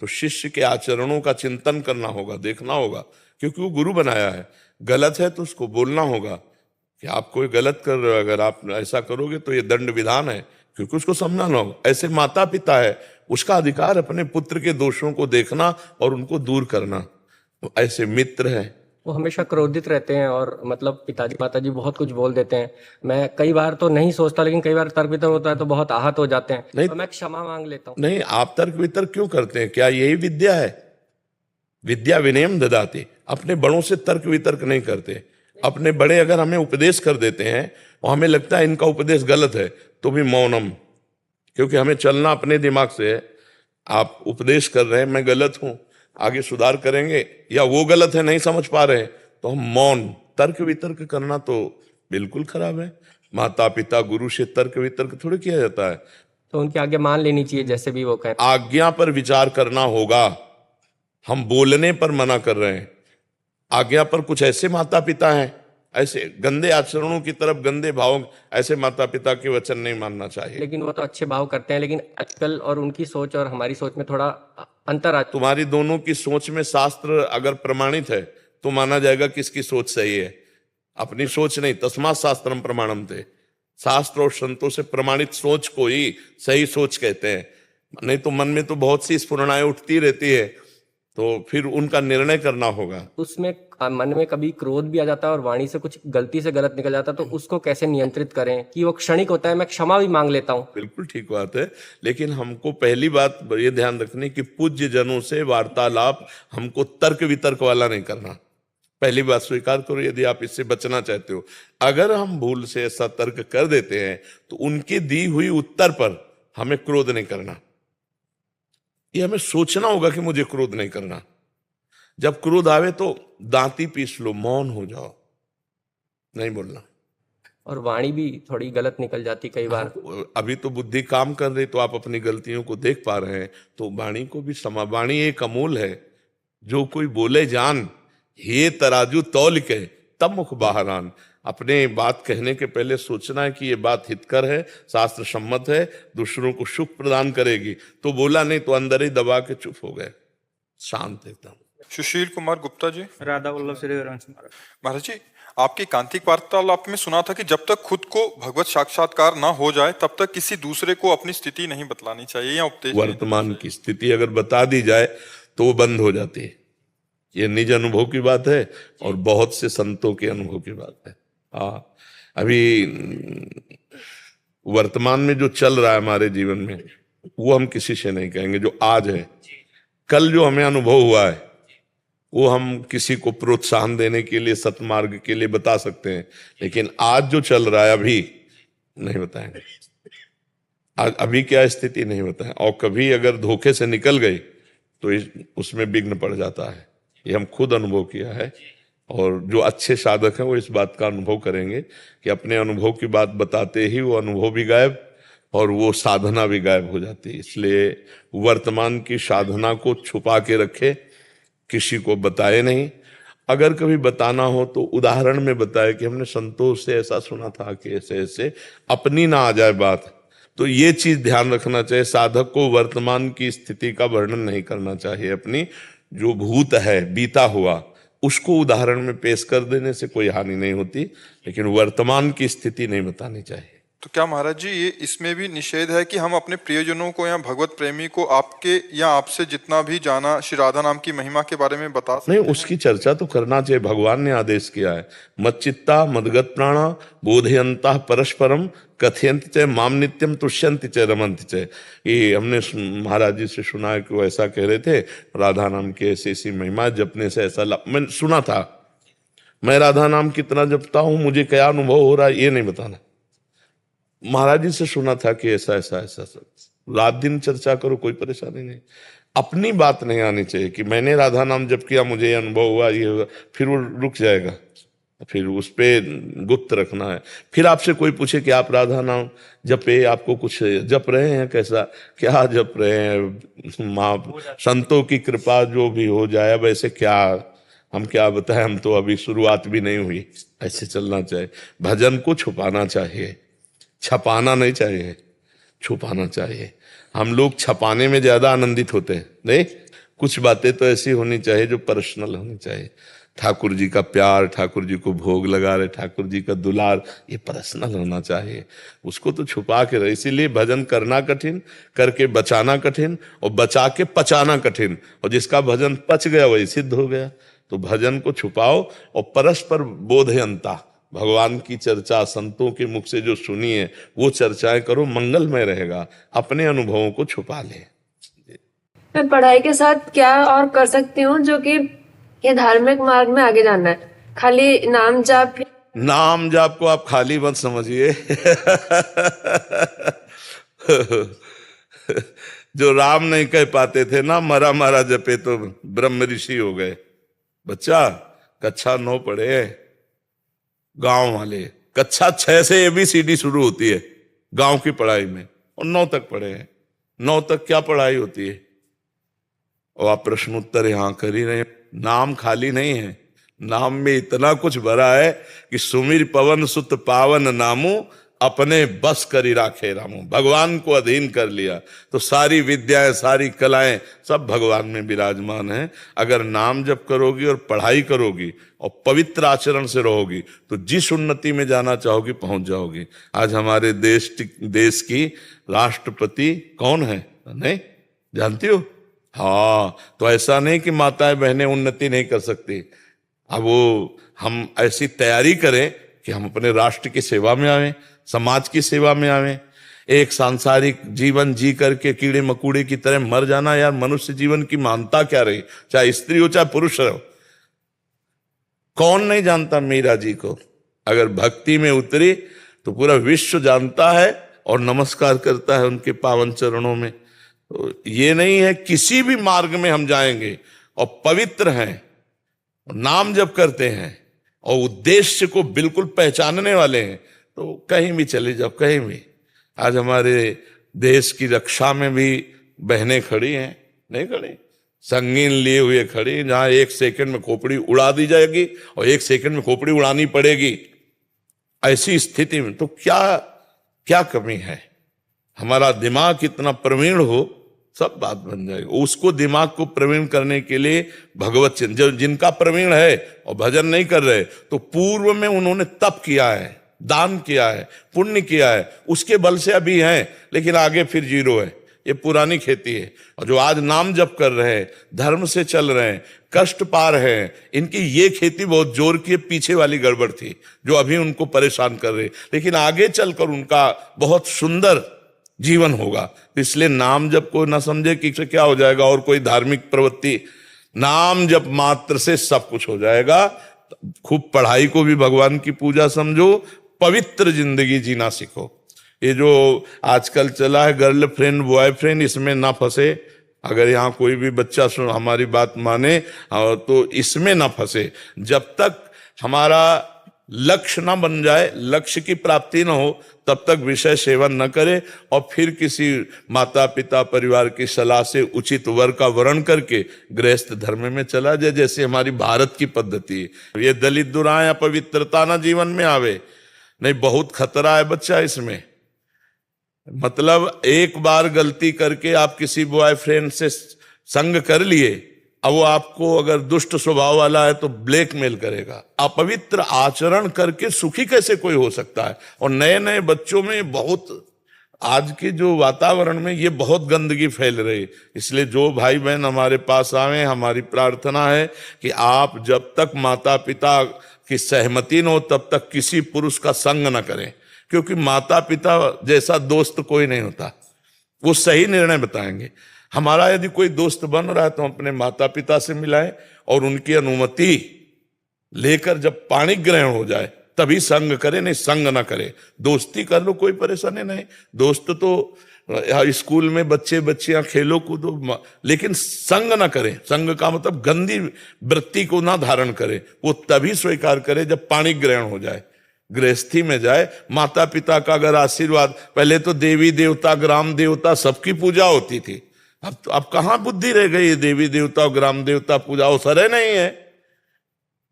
तो शिष्य के आचरणों का चिंतन करना होगा, देखना होगा, क्योंकि वो गुरु बनाया है। गलत है तो उसको बोलना होगा कि आप कोई गलत कर रहे हो, अगर आप ऐसा करोगे तो ये दंड विधान है, क्योंकि उसको समझाना होगा। ऐसे माता पिता है, उसका अधिकार अपने पुत्र के दोषों को देखना और उनको दूर करना। तो ऐसे मित्र है, वो हमेशा क्रोधित रहते हैं और मतलब पिताजी माताजी बहुत कुछ बोल देते हैं। मैं कई बार तो नहीं सोचता, लेकिन कई बार तर्क वितर्क होता है तो बहुत आहत हो जाते हैं। नहीं तो मैं क्षमा मांग लेता हूँ। नहीं, आप तर्क वितर्क क्यों करते हैं? क्या यही विद्या है? विद्या विनयम ददाति। अपने बड़ों से तर्क वितर्क नहीं करते। अपने बड़े अगर हमें उपदेश कर देते हैं और हमें लगता है इनका उपदेश गलत है, तो भी मौनम, क्योंकि हमें चलना अपने दिमाग से है। आप उपदेश कर रहे हैं, मैं गलत हूं, आगे सुधार करेंगे, या वो गलत है नहीं समझ पा रहे हैं, तो हम मौन। तर्क वितर्क करना तो बिल्कुल खराब है। माता पिता गुरु से तर्क वितर्क थोड़ी किया जाता है। तो उनकी आगे मान लेनी चाहिए जैसे भी वो कहें। आज्ञा पर विचार करना होगा। हम बोलने पर मना कर रहे हैं, आज्ञा पर कुछ ऐसे माता पिता हैं, ऐसे गंदे आचरणों की तरफ, गंदे भावों, ऐसे माता पिता के वचन नहीं मानना चाहिए। लेकिन वो तो अच्छे भाव करते हैं, लेकिन आजकल और उनकी सोच और हमारी सोच में थोड़ा अंतर आ। तुम्हारी दोनों की सोच में शास्त्र अगर प्रमाणित है तो माना जाएगा किसकी सोच सही है। अपनी सोच नहीं, तस्मात् शास्त्रम प्रमाणम थे। शास्त्र और संतों से प्रमाणित सोच को ही सही सोच कहते हैं। नहीं तो मन में तो बहुत सी स्फुरणाएं उठती रहती है, तो फिर उनका निर्णय करना होगा। उसमें मन में कभी क्रोध भी आ जाता है और वाणी से कुछ गलती से गलत निकल जाता है, तो उसको कैसे नियंत्रित करें कि वो क्षणिक होता है। मैं क्षमा भी मांग लेता हूँ। बिल्कुल ठीक बात है, लेकिन हमको पहली बात ये ध्यान रखनी कि पूज्य जनों से वार्तालाप हमको तर्क वितर्क वाला नहीं करना। पहली बात स्वीकार करो, यदि आप इससे बचना चाहते हो। अगर हम भूल से ऐसा तर्क कर देते हैं तो उनकी दी हुई उत्तर पर हमें क्रोध नहीं करना। ये हमें सोचना होगा कि मुझे क्रोध नहीं करना। जब क्रोध आवे तो दांती पीस लो, मौन हो जाओ, नहीं बोलना। और वाणी भी थोड़ी गलत निकल जाती कई बार। अभी तो बुद्धि काम कर रही, तो आप अपनी गलतियों को देख पा रहे हैं, तो वाणी को भी वाणी एक अमूल है। जो कोई बोले जान, हे तराजू तौल के तब मुख बाहर आन। अपने बात कहने के पहले सोचना है कि ये बात हितकर है, शास्त्र सम्मत है, दूसरों को सुख प्रदान करेगी, तो बोला, नहीं तो अंदर ही दबा के चुप हो गए, शांत एकदम। सुशील कुमार गुप्ता जी। राधा वल्लभ श्री हरिवंश महाराज। महाराज जी, आपकी कांतिक वार्तालाप में सुना था कि जब तक खुद को भगवत साक्षात्कार ना हो जाए तब तक किसी दूसरे को अपनी स्थिति नहीं बतलानी चाहिए, या उपदेश वर्तमान की स्थिति अगर बता दी जाए तो वो बंद हो जाती है। ये निज अनुभव की बात है और बहुत से संतों के अनुभव की बात है। हाँ, अभी वर्तमान में जो चल रहा है हमारे जीवन में, वो हम किसी से नहीं कहेंगे। जो आज है, कल जो हमें अनुभव हुआ है, वो हम किसी को प्रोत्साहन देने के लिए, सतमार्ग के लिए बता सकते हैं, लेकिन आज जो चल रहा है अभी नहीं बताएंगे। अभी क्या स्थिति नहीं बताए, और कभी अगर धोखे से निकल गए तो उसमें विघ्न पड़ जाता है। ये हम खुद अनुभव किया है, और जो अच्छे साधक हैं वो इस बात का अनुभव करेंगे कि अपने अनुभव की बात बताते ही वो अनुभव भी गायब और वो साधना भी गायब हो जाती है। इसलिए वर्तमान की साधना को छुपा के रखे, किसी को बताए नहीं। अगर कभी बताना हो तो उदाहरण में बताए कि हमने संतोष से ऐसा सुना था कि ऐसे ऐसे, अपनी ना आ जाए बात। तो ये चीज ध्यान रखना चाहिए, साधक को वर्तमान की स्थिति का वर्णन नहीं करना चाहिए। अपनी जो भूत है, बीता हुआ, उसको उदाहरण में पेश कर देने से कोई हानि नहीं होती, लेकिन वर्तमान की स्थिति नहीं बतानी चाहिए। तो क्या महाराज जी ये इसमें भी निषेध है कि हम अपने प्रियजनों को या भगवत प्रेमी को आपके या आपसे जितना भी जाना श्री राधा नाम की महिमा के बारे में बता सकते नहीं, हैं? उसकी चर्चा तो करना चाहिए, भगवान ने आदेश किया है। मच्चित्ता मदगत प्राणा बोधयंता परस्परम कथयंत च माम नित्यम तुष्यंत च रमंत च। ये हमने महाराज जी से सुना है कि वो ऐसा कह रहे थे, राधा नाम की ऐसी ऐसी महिमा जपने से ऐसा मैंने सुना था। मैं राधा नाम कितना जपता हूं, मुझे क्या अनुभव हो रहा है ये नहीं बताना। महाराज जी से सुना था कि ऐसा ऐसा ऐसा, रात दिन चर्चा करो, कोई परेशानी नहीं। अपनी बात नहीं आनी चाहिए कि मैंने राधा नाम जप किया, मुझे ये अनुभव हुआ, ये हुआ, फिर वो रुक जाएगा। फिर उस पे गुप्त रखना है। फिर आपसे कोई पूछे कि आप राधा नाम जपे, आपको कुछ जप रहे हैं, कैसा क्या जप रहे हैं, माँ संतों की कृपा जो भी हो जाए, वैसे क्या हम क्या बताएं, हम तो अभी शुरुआत भी नहीं हुई। ऐसे चलना चाहिए। भजन को छुपाना चाहिए, छपाना नहीं चाहिए, छुपाना चाहिए। हम लोग छपाने में ज्यादा आनंदित होते हैं। नहीं, कुछ बातें तो ऐसी होनी चाहिए जो पर्सनल होनी चाहिए। ठाकुर जी का प्यार, ठाकुर जी को भोग लगा रहे, ठाकुर जी का दुलार, ये पर्सनल होना चाहिए। उसको तो छुपा के रहे। इसीलिए भजन करना कठिन, करके बचाना कठिन, और बचा के पचाना कठिन। और जिसका भजन पच गया वही सिद्ध हो गया। तो भजन को छुपाओ और परस्पर बोधयंता, भगवान की चर्चा संतों के मुख से जो सुनी है वो चर्चाएं करो, मंगलमय रहेगा। अपने अनुभवों को छुपा ले। मैं पढ़ाई के साथ क्या और कर सकती हूँ जो कि ये धार्मिक मार्ग में आगे जाना है? खाली नाम जाप? नाम जाप को आप खाली मत समझिए। जो राम नहीं कह पाते थे ना, मरा मारा जपे तो ब्रह्म ऋषि हो गए। बच्चा कक्षा 9 पढ़े, गांव वाले कक्षा 6 से ABCD शुरू होती है गांव की पढ़ाई में, और 9 तक पढ़े हैं। 9 तक क्या पढ़ाई होती है? और आप प्रश्न उत्तर यहां कर ही रहे। नाम खाली नहीं है, नाम में इतना कुछ भरा है कि सुमिर पवन सुत पावन नामू, अपने बस करी राखे रामू। भगवान को अधीन कर लिया तो सारी विद्याएं, सारी कलाएं सब भगवान में विराजमान है। अगर नाम जप करोगी और पढ़ाई करोगी और पवित्र आचरण से रहोगी तो जिस उन्नति में जाना चाहोगी पहुंच जाओगी। आज हमारे देश की राष्ट्रपति कौन है, नहीं जानती हो? हाँ, तो ऐसा नहीं कि माताएं बहनें उन्नति नहीं कर सकती। अब वो हम ऐसी तैयारी करें कि हम अपने राष्ट्र की सेवा में आवें, समाज की सेवा में आवें। एक सांसारिक जीवन जी करके कीड़े मकोड़े की तरह मर जाना, यार मनुष्य जीवन की महानता क्या रही, चाहे स्त्री हो चाहे पुरुष हो। कौन नहीं जानता मीरा जी को? अगर भक्ति में उतरी तो पूरा विश्व जानता है और नमस्कार करता है उनके पावन चरणों में। तो ये नहीं है, किसी भी मार्ग में हम जाएंगे और पवित्र हैं, नाम जप करते हैं और उद्देश्य को बिल्कुल पहचानने वाले हैं, तो कहीं भी चले जाओ, कहीं भी। आज हमारे देश की रक्षा में भी बहनें खड़ी हैं, नहीं खड़ी, संगीन लिए हुए खड़ी, जहां 1 सेकंड में खोपड़ी उड़ा दी जाएगी और 1 सेकंड में खोपड़ी उड़ानी पड़ेगी। ऐसी स्थिति में तो क्या क्या कमी है? हमारा दिमाग कितना प्रवीण हो, सब बात बन जाएगी। उसको दिमाग को प्रवीण करने के लिए भगवत चिंतन, जिनका प्रवीण है और भजन नहीं कर रहे, तो पूर्व में उन्होंने तप किया है, दान किया है, पुण्य किया है, उसके बल से अभी हैं, लेकिन आगे फिर जीरो है। ये पुरानी खेती है। और जो आज नाम जप कर रहे हैं, धर्म से चल रहे हैं, कष्ट पा रहे हैं, इनकी ये खेती बहुत जोर की पीछे वाली गड़बड़ थी जो अभी उनको परेशान कर रही, लेकिन आगे चलकर उनका बहुत सुंदर जीवन होगा। इसलिए नाम जप को ना समझे कि क्या हो जाएगा और कोई धार्मिक प्रवृत्ति। नाम जप मात्र से सब कुछ हो जाएगा। खूब पढ़ाई को भी भगवान की पूजा समझो, पवित्र जिंदगी जीना सीखो। ये जो आजकल चला है गर्लफ्रेंड बॉयफ्रेंड, इसमें ना फंसे। अगर यहाँ कोई भी बच्चा सुन हमारी बात माने तो इसमें ना फंसे। जब तक हमारा लक्ष्य ना बन जाए, लक्ष्य की प्राप्ति ना हो, तब तक विषय सेवन न करे और फिर किसी माता पिता परिवार की सलाह से उचित वर का वर्ण करके गृहस्थ धर्म में चला जाए, जैसे हमारी भारत की पद्धति है। ये दलित दुराएं अपवित्रता ना जीवन में आवे, नहीं बहुत खतरा है बच्चा इसमें। मतलब एक बार गलती करके आप किसी बॉयफ्रेंड से संग कर लिए, अब वो आपको अगर दुष्ट स्वभाव वाला है तो ब्लैकमेल करेगा। अपवित्र आचरण करके सुखी कैसे कोई हो सकता है? और नए नए बच्चों में बहुत, आज के जो वातावरण में ये बहुत गंदगी फैल रही। इसलिए जो भाई बहन हमारे पास आए, हमारी प्रार्थना है कि आप जब तक माता पिता की सहमति न हो तब तक किसी पुरुष का संग न करें, क्योंकि माता पिता जैसा दोस्त कोई नहीं होता, वो सही निर्णय बताएंगे। हमारा यदि कोई दोस्त बन रहा है तो अपने माता पिता से मिलाएं और उनकी अनुमति लेकर जब पाणी ग्रहण हो जाए तभी संग करें, नहीं संग ना करें। दोस्ती कर लो, कोई परेशानी नहीं। दोस्त तो स्कूल में बच्चे बच्चियां खेलो कूदो, लेकिन संग ना करें। संग का मतलब गंदी वृत्ति को ना धारण करें, वो तभी स्वीकार करें जब पाणी ग्रहण हो जाए, गृहस्थी में जाए। माता पिता का अगर आशीर्वाद, पहले तो देवी देवता ग्राम देवता सबकी पूजा होती थी, अब कहां बुद्धि रह गई? देवी देवता और ग्राम देवता पूजा अवसर नहीं है।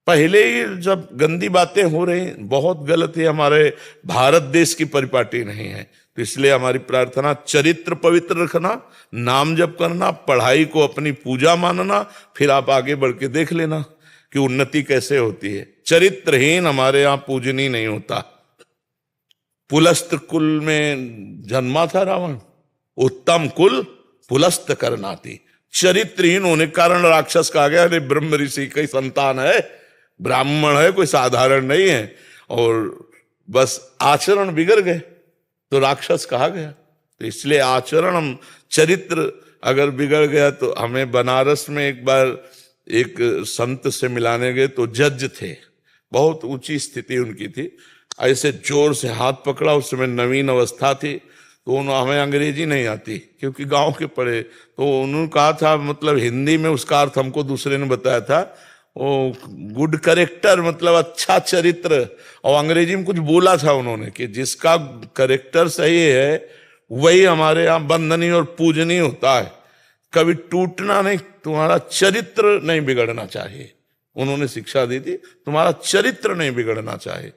पहले ही जब गंदी बातें हो रही, बहुत गलत है। हमारे भारत देश की परिपाटी नहीं है। तो इसलिए हमारी प्रार्थना, चरित्र पवित्र रखना, नाम जप करना, पढ़ाई को अपनी पूजा मानना, फिर आप आगे बढ़ के देख लेना कि उन्नति कैसे होती है। चरित्रहीन हमारे यहां पूजनीय नहीं होता। पुलस्त कुल में जन्मा था रावण, उत्तम कुल पुलस्त करनाती। चरित्रहीन होने के कारण राक्षस कहा गया। अरे ब्रह्म ऋषि की संतान है, ब्राह्मण है, कोई साधारण नहीं है, और बस आचरण बिगड़ गए तो राक्षस कहा गया। तो इसलिए आचरण, हम चरित्र अगर बिगड़ गया तो हमें बनारस में एक बार एक संत से मिलाने गए तो जज थे, बहुत ऊंची स्थिति उनकी थी। ऐसे जोर से हाथ पकड़ा, उस समय नवीन अवस्था थी, तो हमें अंग्रेजी नहीं आती क्योंकि गांव के पढ़े, तो उन्होंने कहा था, मतलब हिंदी में उसका अर्थ हमको दूसरे ने बताया था, वो गुड करेक्टर मतलब अच्छा चरित्र, और अंग्रेजी में कुछ बोला था उन्होंने कि जिसका करेक्टर सही है वही हमारे यहाँ बंधनीय और पूजनीय होता है, कभी टूटना नहीं, तुम्हारा चरित्र नहीं बिगड़ना चाहिए। उन्होंने शिक्षा दी थी, तुम्हारा चरित्र नहीं बिगड़ना चाहिए।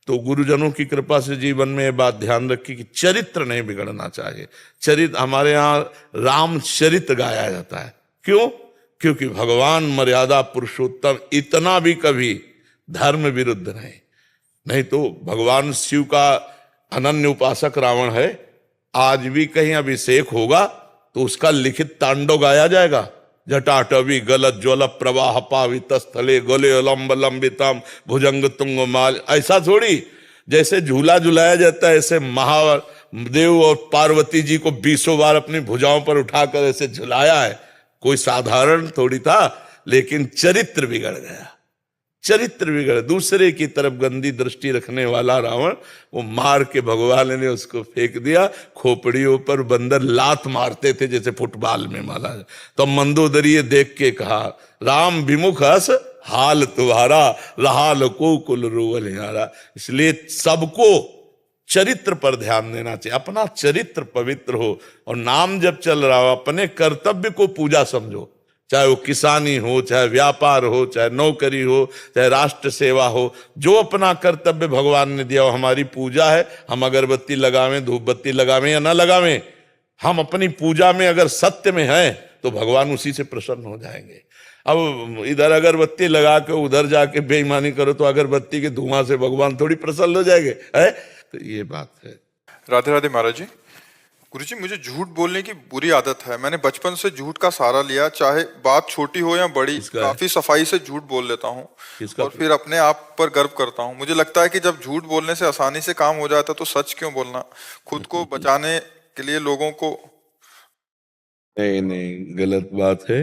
तो गुरुजनों की कृपा से जीवन में ये बात ध्यान रखी कि चरित्र नहीं बिगड़ना चाहिए। चरित्र, हमारे यहाँ रामचरित गाया जाता है। क्यों? क्योंकि भगवान मर्यादा पुरुषोत्तम इतना भी कभी धर्म विरुद्ध नहीं तो भगवान शिव का अनन्य उपासक रावण है। आज भी कहीं अभिषेक होगा तो उसका लिखित तांडव गाया जाएगा। जटाटवी गलत ज्वल प्रवाह पावित स्थले गोले लंब लंबितम भुजंग तुंग माल, ऐसा थोड़ी जैसे झूला झुलाया जाता है, ऐसे महादेव और पार्वती जी को 20 बार अपनी भुजाओं पर उठाकर ऐसे झुलाया है। कोई साधारण थोड़ी था, लेकिन चरित्र बिगड़ गया, चरित्र बिगड़। दूसरे की तरफ गंदी दृष्टि रखने वाला रावण, वो मार के भगवान ने उसको फेंक दिया। खोपड़ियों पर बंदर लात मारते थे जैसे फुटबॉल में मारा। तो मंदोदरी देख के कहा, राम विमुख हस हाल तुम्हारा, रहाल को कुल रोवल यारा। इसलिए सबको चरित्र पर ध्यान देना चाहिए। अपना चरित्र पवित्र हो, और नाम जब चल रहा हो अपने कर्तव्य को पूजा समझो, चाहे वो किसानी हो, चाहे व्यापार हो, चाहे नौकरी हो, चाहे राष्ट्र सेवा हो। जो अपना कर्तव्य भगवान ने दिया वो हमारी पूजा है। हम अगरबत्ती लगावें, धूप बत्ती लगावें या ना लगावें, हम अपनी पूजा में अगर सत्य में हैं तो भगवान उसी से प्रसन्न हो जाएंगे। अब इधर अगरबत्ती लगा के उधर जाके बेईमानी करो तो अगरबत्ती के धुआं से भगवान थोड़ी प्रसन्न हो जाएंगे, है? तो ये बात है। राधे राधे महाराज जी। गुरुजी, मुझे झूठ बोलने की बुरी आदत है। मैंने बचपन से झूठ का सहारा लिया, चाहे बात छोटी हो या बड़ी, काफी सफाई से झूठ बोल लेता हूँ और फिर अपने आप पर गर्व करता हूँ। मुझे लगता है कि जब झूठ बोलने से आसानी से काम हो जाता तो सच क्यों बोलना? खुद को बचाने के लिए लोगों को। नहीं, गलत बात है।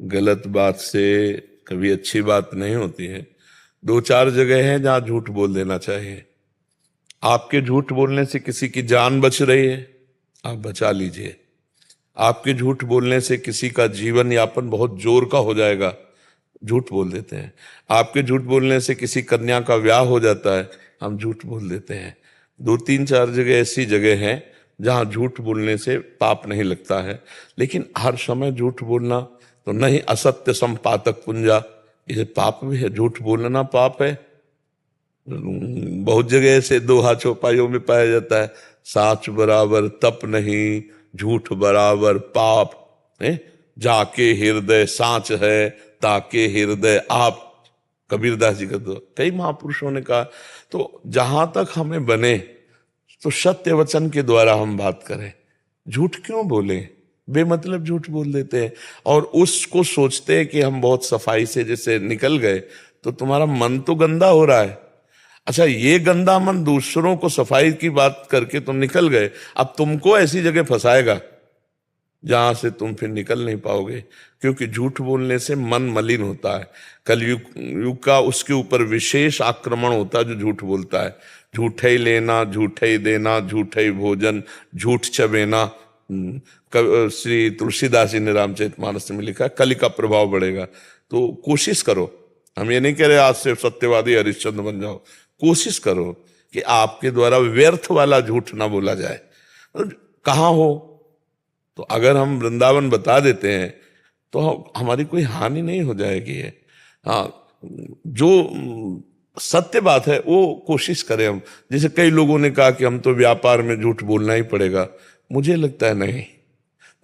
गलत बात से कभी अच्छी बात नहीं होती है। 2-4 जगह हैं जहां झूठ बोल देना चाहिए। आपके झूठ बोलने से किसी की जान बच रही है, आप बचा लीजिए। आपके झूठ बोलने से किसी का जीवन यापन बहुत जोर का हो जाएगा, झूठ बोल देते हैं। आपके झूठ बोलने से किसी कन्या का ब्याह हो जाता है, हम झूठ बोल देते हैं। 2-3-4 जगह ऐसी जगह हैं जहां झूठ बोलने से पाप नहीं लगता है। लेकिन हर समय झूठ बोलना तो नहीं, असत्य संपातक पुंजा, ये पाप भी है, झूठ बोलना पाप है। बहुत जगह ऐसे दोहा चौपाइयों में पाया जाता है, साच बराबर तप नहीं, झूठ बराबर पाप है, जाके हृदय साच है, ताके हृदय आप। कबीरदास जी का तो कई महापुरुषों ने कहा। तो जहां तक हमें बने तो सत्य वचन के द्वारा हम बात करें। झूठ क्यों बोले, बेमतलब झूठ बोल देते हैं और उसको सोचते हैं कि हम बहुत सफाई से जैसे निकल गए। तो तुम्हारा मन तो गंदा हो रहा है। अच्छा, ये गंदा मन दूसरों को सफाई की बात करके तुम निकल गए, अब तुमको ऐसी जगह फंसाएगा जहां से तुम फिर निकल नहीं पाओगे, क्योंकि झूठ बोलने से मन मलिन होता है। कलयुग का उसके ऊपर विशेष आक्रमण होता है जो झूठ बोलता है। झूठे ही लेना, झूठे ही देना, झूठे ही भोजन, झूठ चबेना। श्री तुलसीदास जी ने रामचरितमानस में लिखा है, कलि का प्रभाव बढ़ेगा। तो कोशिश करो, हम ये नहीं कह रहे आज से सत्यवादी हरिश्चंद्र बन जाओ, कोशिश करो कि आपके द्वारा व्यर्थ वाला झूठ ना बोला जाए। कहाँ हो तो अगर हम वृंदावन बता देते हैं तो हमारी कोई हानि नहीं हो जाएगी है। हाँ, जो सत्य बात है वो कोशिश करें हम। जैसे कई लोगों ने कहा कि हम तो व्यापार में झूठ बोलना ही पड़ेगा, मुझे लगता है नहीं।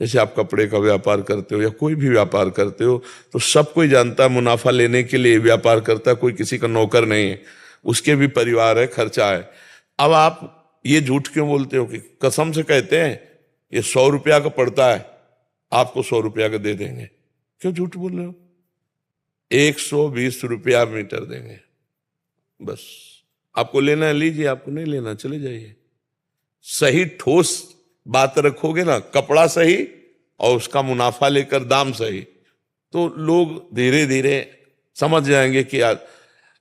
जैसे आप कपड़े का व्यापार करते हो या कोई भी व्यापार करते हो तो सब कोई जानता है मुनाफा लेने के लिए व्यापार करता है, कोई किसी का नौकर नहीं है, उसके भी परिवार है, खर्चा है। अब आप ये झूठ क्यों बोलते हो कि कसम से कहते हैं ये 100 रुपया का पड़ता है, आपको 100 रुपया का दे देंगे, क्यों झूठ बोल रहे हो? 120 रुपया मीटर देंगे, बस आपको लेना है लीजिए, आपको नहीं लेना चले जाइए। सही ठोस बात रखोगे ना, कपड़ा सही और उसका मुनाफा लेकर दाम सही, तो लोग धीरे धीरे समझ जाएंगे कि यार,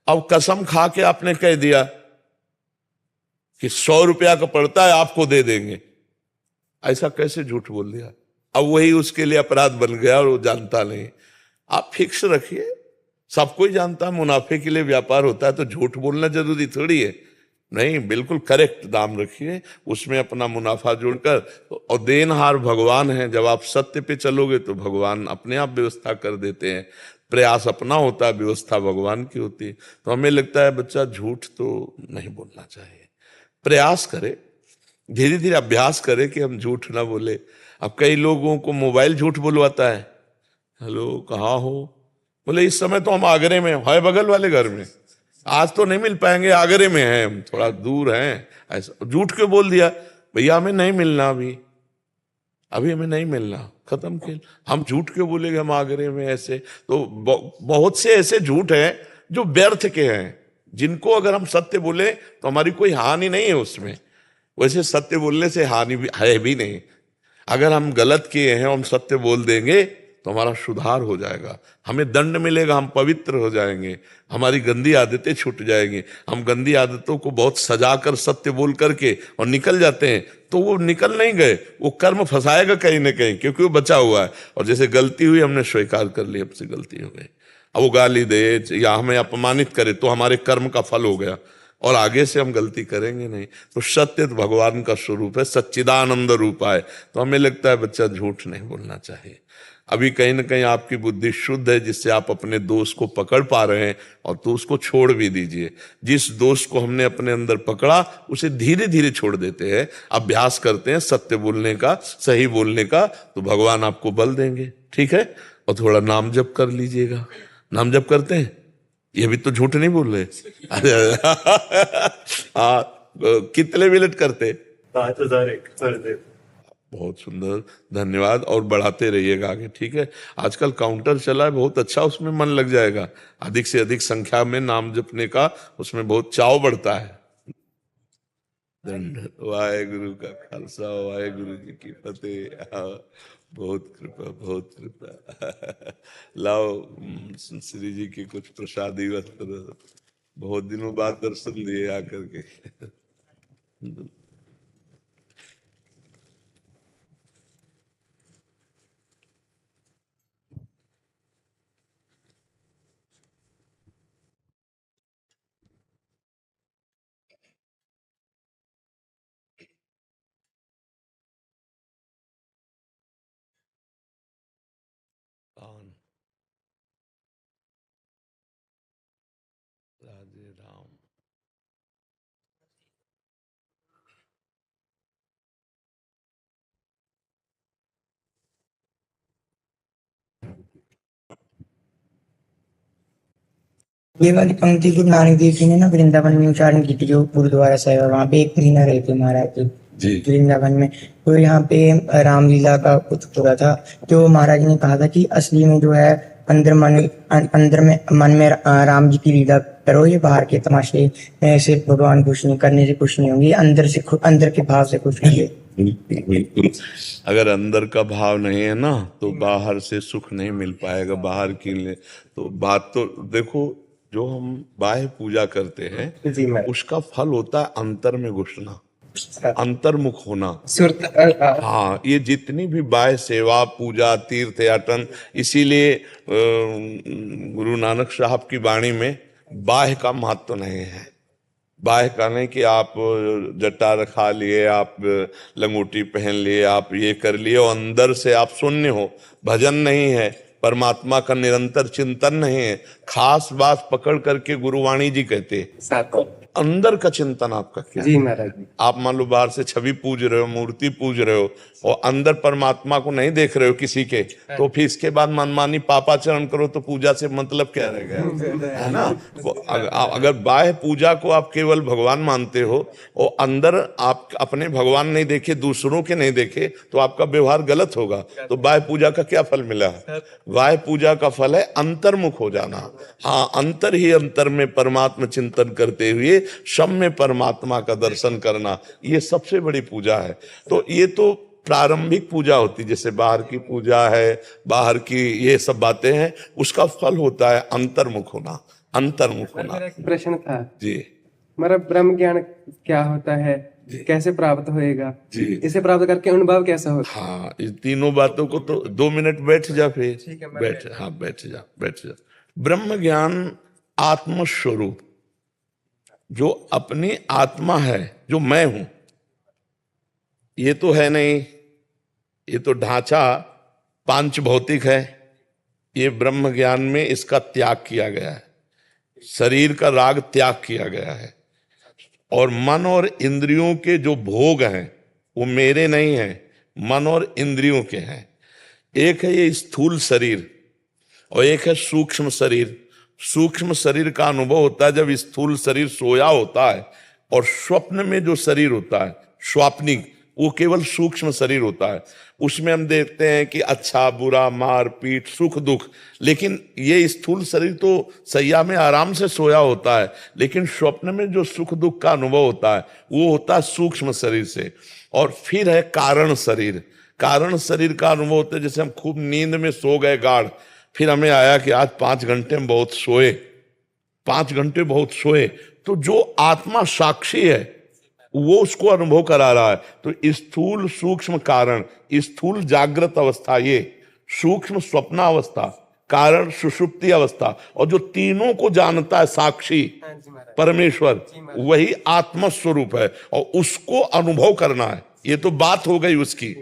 अब कसम खा के आपने कह दिया कि 100 रुपया का पड़ता है आपको दे देंगे, ऐसा कैसे झूठ बोल दिया? अब वही उसके लिए अपराध बन गया और वो जानता नहीं। आप फिक्स रखिए, सब कोई जानता है मुनाफे के लिए व्यापार होता है, तो झूठ बोलना जरूरी थोड़ी है। नहीं, बिल्कुल करेक्ट दाम रखिए, उसमें अपना मुनाफा जोड़कर। और देनहार भगवान है, जब आप सत्य पे चलोगे तो भगवान अपने आप व्यवस्था कर देते हैं। प्रयास अपना होता है, व्यवस्था भगवान की होती है। तो हमें लगता है बच्चा झूठ तो नहीं बोलना चाहिए, प्रयास करे, धीरे धीरे अभ्यास करे कि हम झूठ ना बोले। अब कई लोगों को मोबाइल झूठ बुलवाता है, हेलो कहाँ हो, बोले इस समय तो हम आगरे में है, बगल वाले घर में, आज तो नहीं मिल पाएंगे, आगरे में हैं हम, थोड़ा दूर हैं। ऐसा झूठ क्यों बोल दिया? भैया हमें नहीं मिलना, अभी हमें नहीं मिलना, खत्म खेल। हम झूठ क्यों बोलेंगे हम आगरे में? ऐसे तो बहुत से ऐसे झूठ हैं जो व्यर्थ के हैं, जिनको अगर हम सत्य बोले तो हमारी कोई हानि नहीं है उसमें। वैसे सत्य बोलने से हानि भी है भी नहीं। अगर हम गलत किए हैं, हम सत्य बोल देंगे तो हमारा सुधार हो जाएगा, हमें दंड मिलेगा, हम पवित्र हो जाएंगे, हमारी गंदी आदतें छूट जाएंगी। हम गंदी आदतों को बहुत सजाकर सत्य बोल करके और निकल जाते हैं, तो वो निकल नहीं गए, वो कर्म फंसाएगा कहीं ना कहीं, क्योंकि वो बचा हुआ है। और जैसे गलती हुई, हमने स्वीकार कर ली, हमसे गलती हो गई, अब वो गाली दे या हमें अपमानित करे तो हमारे कर्म का फल हो गया, और आगे से हम गलती करेंगे नहीं। तो सत्य तो भगवान का स्वरूप है, सच्चिदानंद रूप है। तो हमें लगता है बच्चा झूठ नहीं बोलना चाहिए। अभी कहीं ना कहीं आपकी बुद्धि शुद्ध है, जिससे आप अपने दोष को पकड़ पा रहे हैं, और तो उसको छोड़ भी दीजिए। जिस दोष को हमने अपने अंदर पकड़ा उसे धीरे धीरे छोड़ देते हैं, अभ्यास करते हैं सत्य बोलने का, सही बोलने का, तो भगवान आपको बल देंगे। ठीक है, और थोड़ा नाम जप कर लीजिएगा। नाम जप करते हैं, ये भी तो झूठ नहीं बोल रहे। हाँ, कितने मिनट करते? 5001 कर दे। बहुत सुंदर, धन्यवाद, और बढ़ाते रहिएगा आगे। ठीक है, आजकल काउंटर चला है बहुत अच्छा, उसमें मन लग जाएगा। अधिक से अधिक संख्या में नाम जपने का उसमें बहुत चाव बढ़ता है। दंड वाहेगुरु का खालसा, वाहेगुरु जी की फतेह। बहुत कृपा, बहुत कृपा। लाओ श्री जी की कुछ प्रसादी वस्त्र, बहुत दिनों बाद दर्शन दिए आकर के। कौन? राधे राम। ये वाली पंक्ति गुरु नानक देव जी ने ना वृंदावन में उच्चारण की थी, जो गुरुद्वारा साहिब है, वहाँ पे एक महीना रहे थे महाराज जी जी। वृंदावन में। तो यहाँ पे रामलीला का कुछ पूरा था, जो महाराज ने कहा था कि असली में जो है अंदर में मन में राम जी की लीला करो, ये बाहर के तमाशे से भगवान खुश नहीं, करने से खुश नहीं होंगे, अंदर के भाव से खुश होंगे। बिल्कुल। अगर अंदर का भाव नहीं है ना तो बाहर से सुख नहीं मिल पाएगा। बाहर की लिए तो बात तो देखो, जो हम बाह्य पूजा करते हैं उसका फल होता है अंतर में घुसना, अंतर्मुख होना। हाँ, ये जितनी भी बाह्य सेवा, पूजा, तीर्थ याटन, इसीलिए गुरु नानक साहब की वाणी में बाह्य का महत्व नहीं है। बाह्य का नहीं कि आप जटा रखा लिए, आप लंगोटी पहन लिए, आप ये कर लिए और अंदर से आप शून्य हो, भजन नहीं है, परमात्मा का निरंतर चिंतन नहीं है। खास बात पकड़ करके गुरुवाणी जी कहते अंदर का चिंतन आपका क्या जी महाराज जी। आप मान लो बाहर से छवि पूज रहे हो, मूर्ति पूज रहे हो और अंदर परमात्मा को नहीं देख रहे हो किसी के, तो फिर इसके बाद मनमानी पापाचरण करो तो पूजा से मतलब क्या रह गया, है ना। अगर बाह्य पूजा को आप केवल भगवान मानते हो और अंदर आप अपने भगवान नहीं देखे, दूसरों के नहीं देखे, तो आपका व्यवहार गलत होगा। तो बाह्य पूजा का क्या फल मिला है? बाह्य पूजा का फल है अंतर्मुख हो जाना। हाँ, अंतर ही अंतर में परमात्मा चिंतन करते हुए सब में परमात्मा का दर्शन करना, ये सबसे बड़ी पूजा है। तो ये तो प्रारंभिक पूजा होती, जैसे बाहर की पूजा है, बाहर की ये सब बातें हैं, उसका फल होता है अंतर्मुख होना, अंतर्मुख होना। मेरा एक प्रश्न था जी, मेरा ब्रह्म ज्ञान क्या होता है, कैसे प्राप्त होएगा जी, इसे प्राप्त करके अनुभव कैसा होता हाँ, इस तीनों बातों को तो 2 मिनट बैठ जा, फिर बैठ, हाँ बैठ जा, बैठ जा। ब्रह्म ज्ञान आत्मस्वरूप, जो अपनी आत्मा है, जो मैं हूं, ये तो है नहीं, ये तो ढांचा पांच भौतिक है। ये ब्रह्म ज्ञान में इसका त्याग किया गया है, शरीर का राग त्याग किया गया है, और मन और इंद्रियों के जो भोग हैं वो मेरे नहीं हैं, मन और इंद्रियों के हैं। एक है ये स्थूल शरीर और एक है सूक्ष्म शरीर। सूक्ष्म शरीर का अनुभव होता है जब स्थूल शरीर सोया होता है, और स्वप्न में जो शरीर होता है स्वाप्निक, वो केवल सूक्ष्म शरीर होता है। उसमें हम देखते हैं कि अच्छा बुरा, मार पीट, सुख दुख, लेकिन ये स्थूल शरीर तो सैया में आराम से सोया होता है, लेकिन स्वप्न में जो सुख दुख का अनुभव होता है वो होता है सूक्ष्म शरीर से। और फिर है कारण शरीर। कारण शरीर का अनुभव होता है जैसे हम खूब नींद में सो गए गाढ़, फिर हमें आया कि आज 5 घंटे में बहुत सोए, 5 घंटे बहुत सोए, तो जो आत्मा साक्षी है वो उसको अनुभव करा रहा है। तो स्थूल सूक्ष्म कारण, स्थूल जागृत अवस्था ये, सूक्ष्म स्वप्नावस्था, कारण सुषुप्ति अवस्था, और जो तीनों को जानता है साक्षी परमेश्वर, वही आत्म स्वरूप है और उसको अनुभव करना है। ये तो बात हो गई उसकी।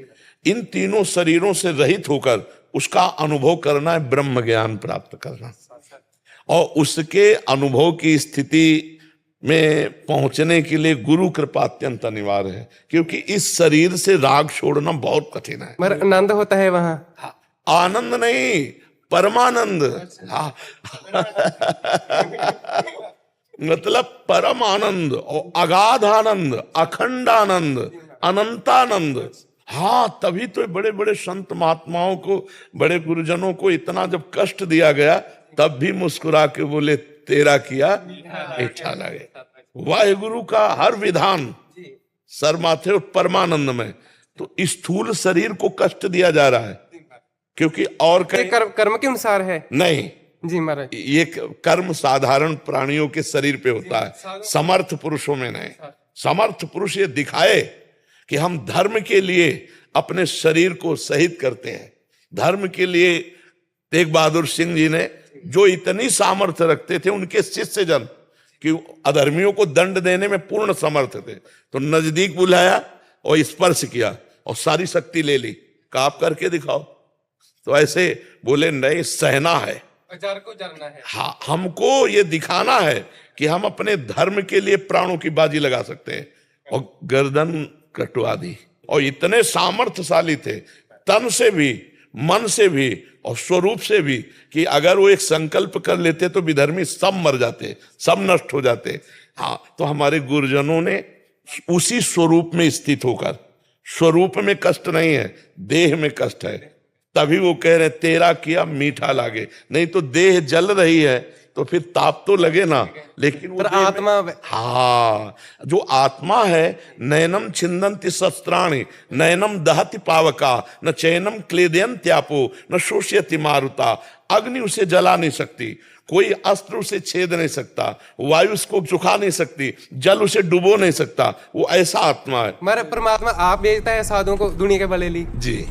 इन तीनों शरीरों से रहित होकर उसका अनुभव करना है, ब्रह्म ज्ञान प्राप्त करना। और उसके अनुभव की स्थिति में पहुंचने के लिए गुरु कृपा अत्यंत अनिवार्य है, क्योंकि इस शरीर से राग छोड़ना बहुत कठिन है। है? आनंद होता है वहां? आनंद नहीं, परमानंद। हाँ। मतलब परम आनंद और अगाध आनंद, अखंड आनंद, अनंतानंद। हाँ, तभी तो बड़े बड़े संत महात्माओं को, बड़े गुरुजनों को इतना जब कष्ट दिया गया तब भी मुस्कुरा के बोले तेरा किया इच्छा लगे। वाहिगुरु का हर विधान सर माथे और परमानंद में। तो स्थूल शरीर को कष्ट दिया जा रहा है क्योंकि और कर्म के अनुसार है नहीं जी महाराज। ये कर्म साधारण प्राणियों के शरीर पे होता है, समर्थ पुरुषों में नहीं। समर्थ पुरुष ये दिखाए कि हम धर्म के लिए अपने शरीर को शहीद करते हैं। धर्म के लिए तेग बहादुर सिंह जी ने जो इतनी सामर्थ्य रखते थे, उनके शिष्य जन कि अधर्मियों को दंड देने में पूर्ण समर्थ थे, तो नजदीक बुलाया और स्पर्श किया और सारी शक्ति ले ली, कहा आप करके दिखाओ। तो ऐसे बोले नहीं, सहना है, बाजार को जरना है। हाँ, हमको ये दिखाना है कि हम अपने धर्म के लिए प्राणों की बाजी लगा सकते हैं। और गर्दन कटवा दी, और इतने सामर्थ्यशाली थे, तन से भी, मन से भी और स्वरूप से भी, कि अगर वो एक संकल्प कर लेते तो विधर्मी सब मर जाते, सब नष्ट हो जाते। हाँ, तो हमारे गुरुजनों ने उसी स्वरूप में स्थित होकर, स्वरूप में कष्ट नहीं है, देह में कष्ट है, तभी वो कह रहे तेरा किया मीठा लागे। नहीं तो देह जल रही है तो फिर ताप तो लगे ना, लेकिन वो आत्मा, हाँ, जो आत्मा है, नयनम छिंदन्ति शस्त्राणि नयनम दहति पावका न चैनम क्लेदयन्त्यापो न शोष्यति मारुता। अग्नि उसे जला नहीं सकती, कोई अस्त्र उसे छेद नहीं सकता, वायु उसको सुखा नहीं सकती, जल उसे डुबो नहीं सकता, वो ऐसा आत्मा है। हमारा परमात्मा आप भेजता है साधुओं को दुनिया के भले लिए। जी।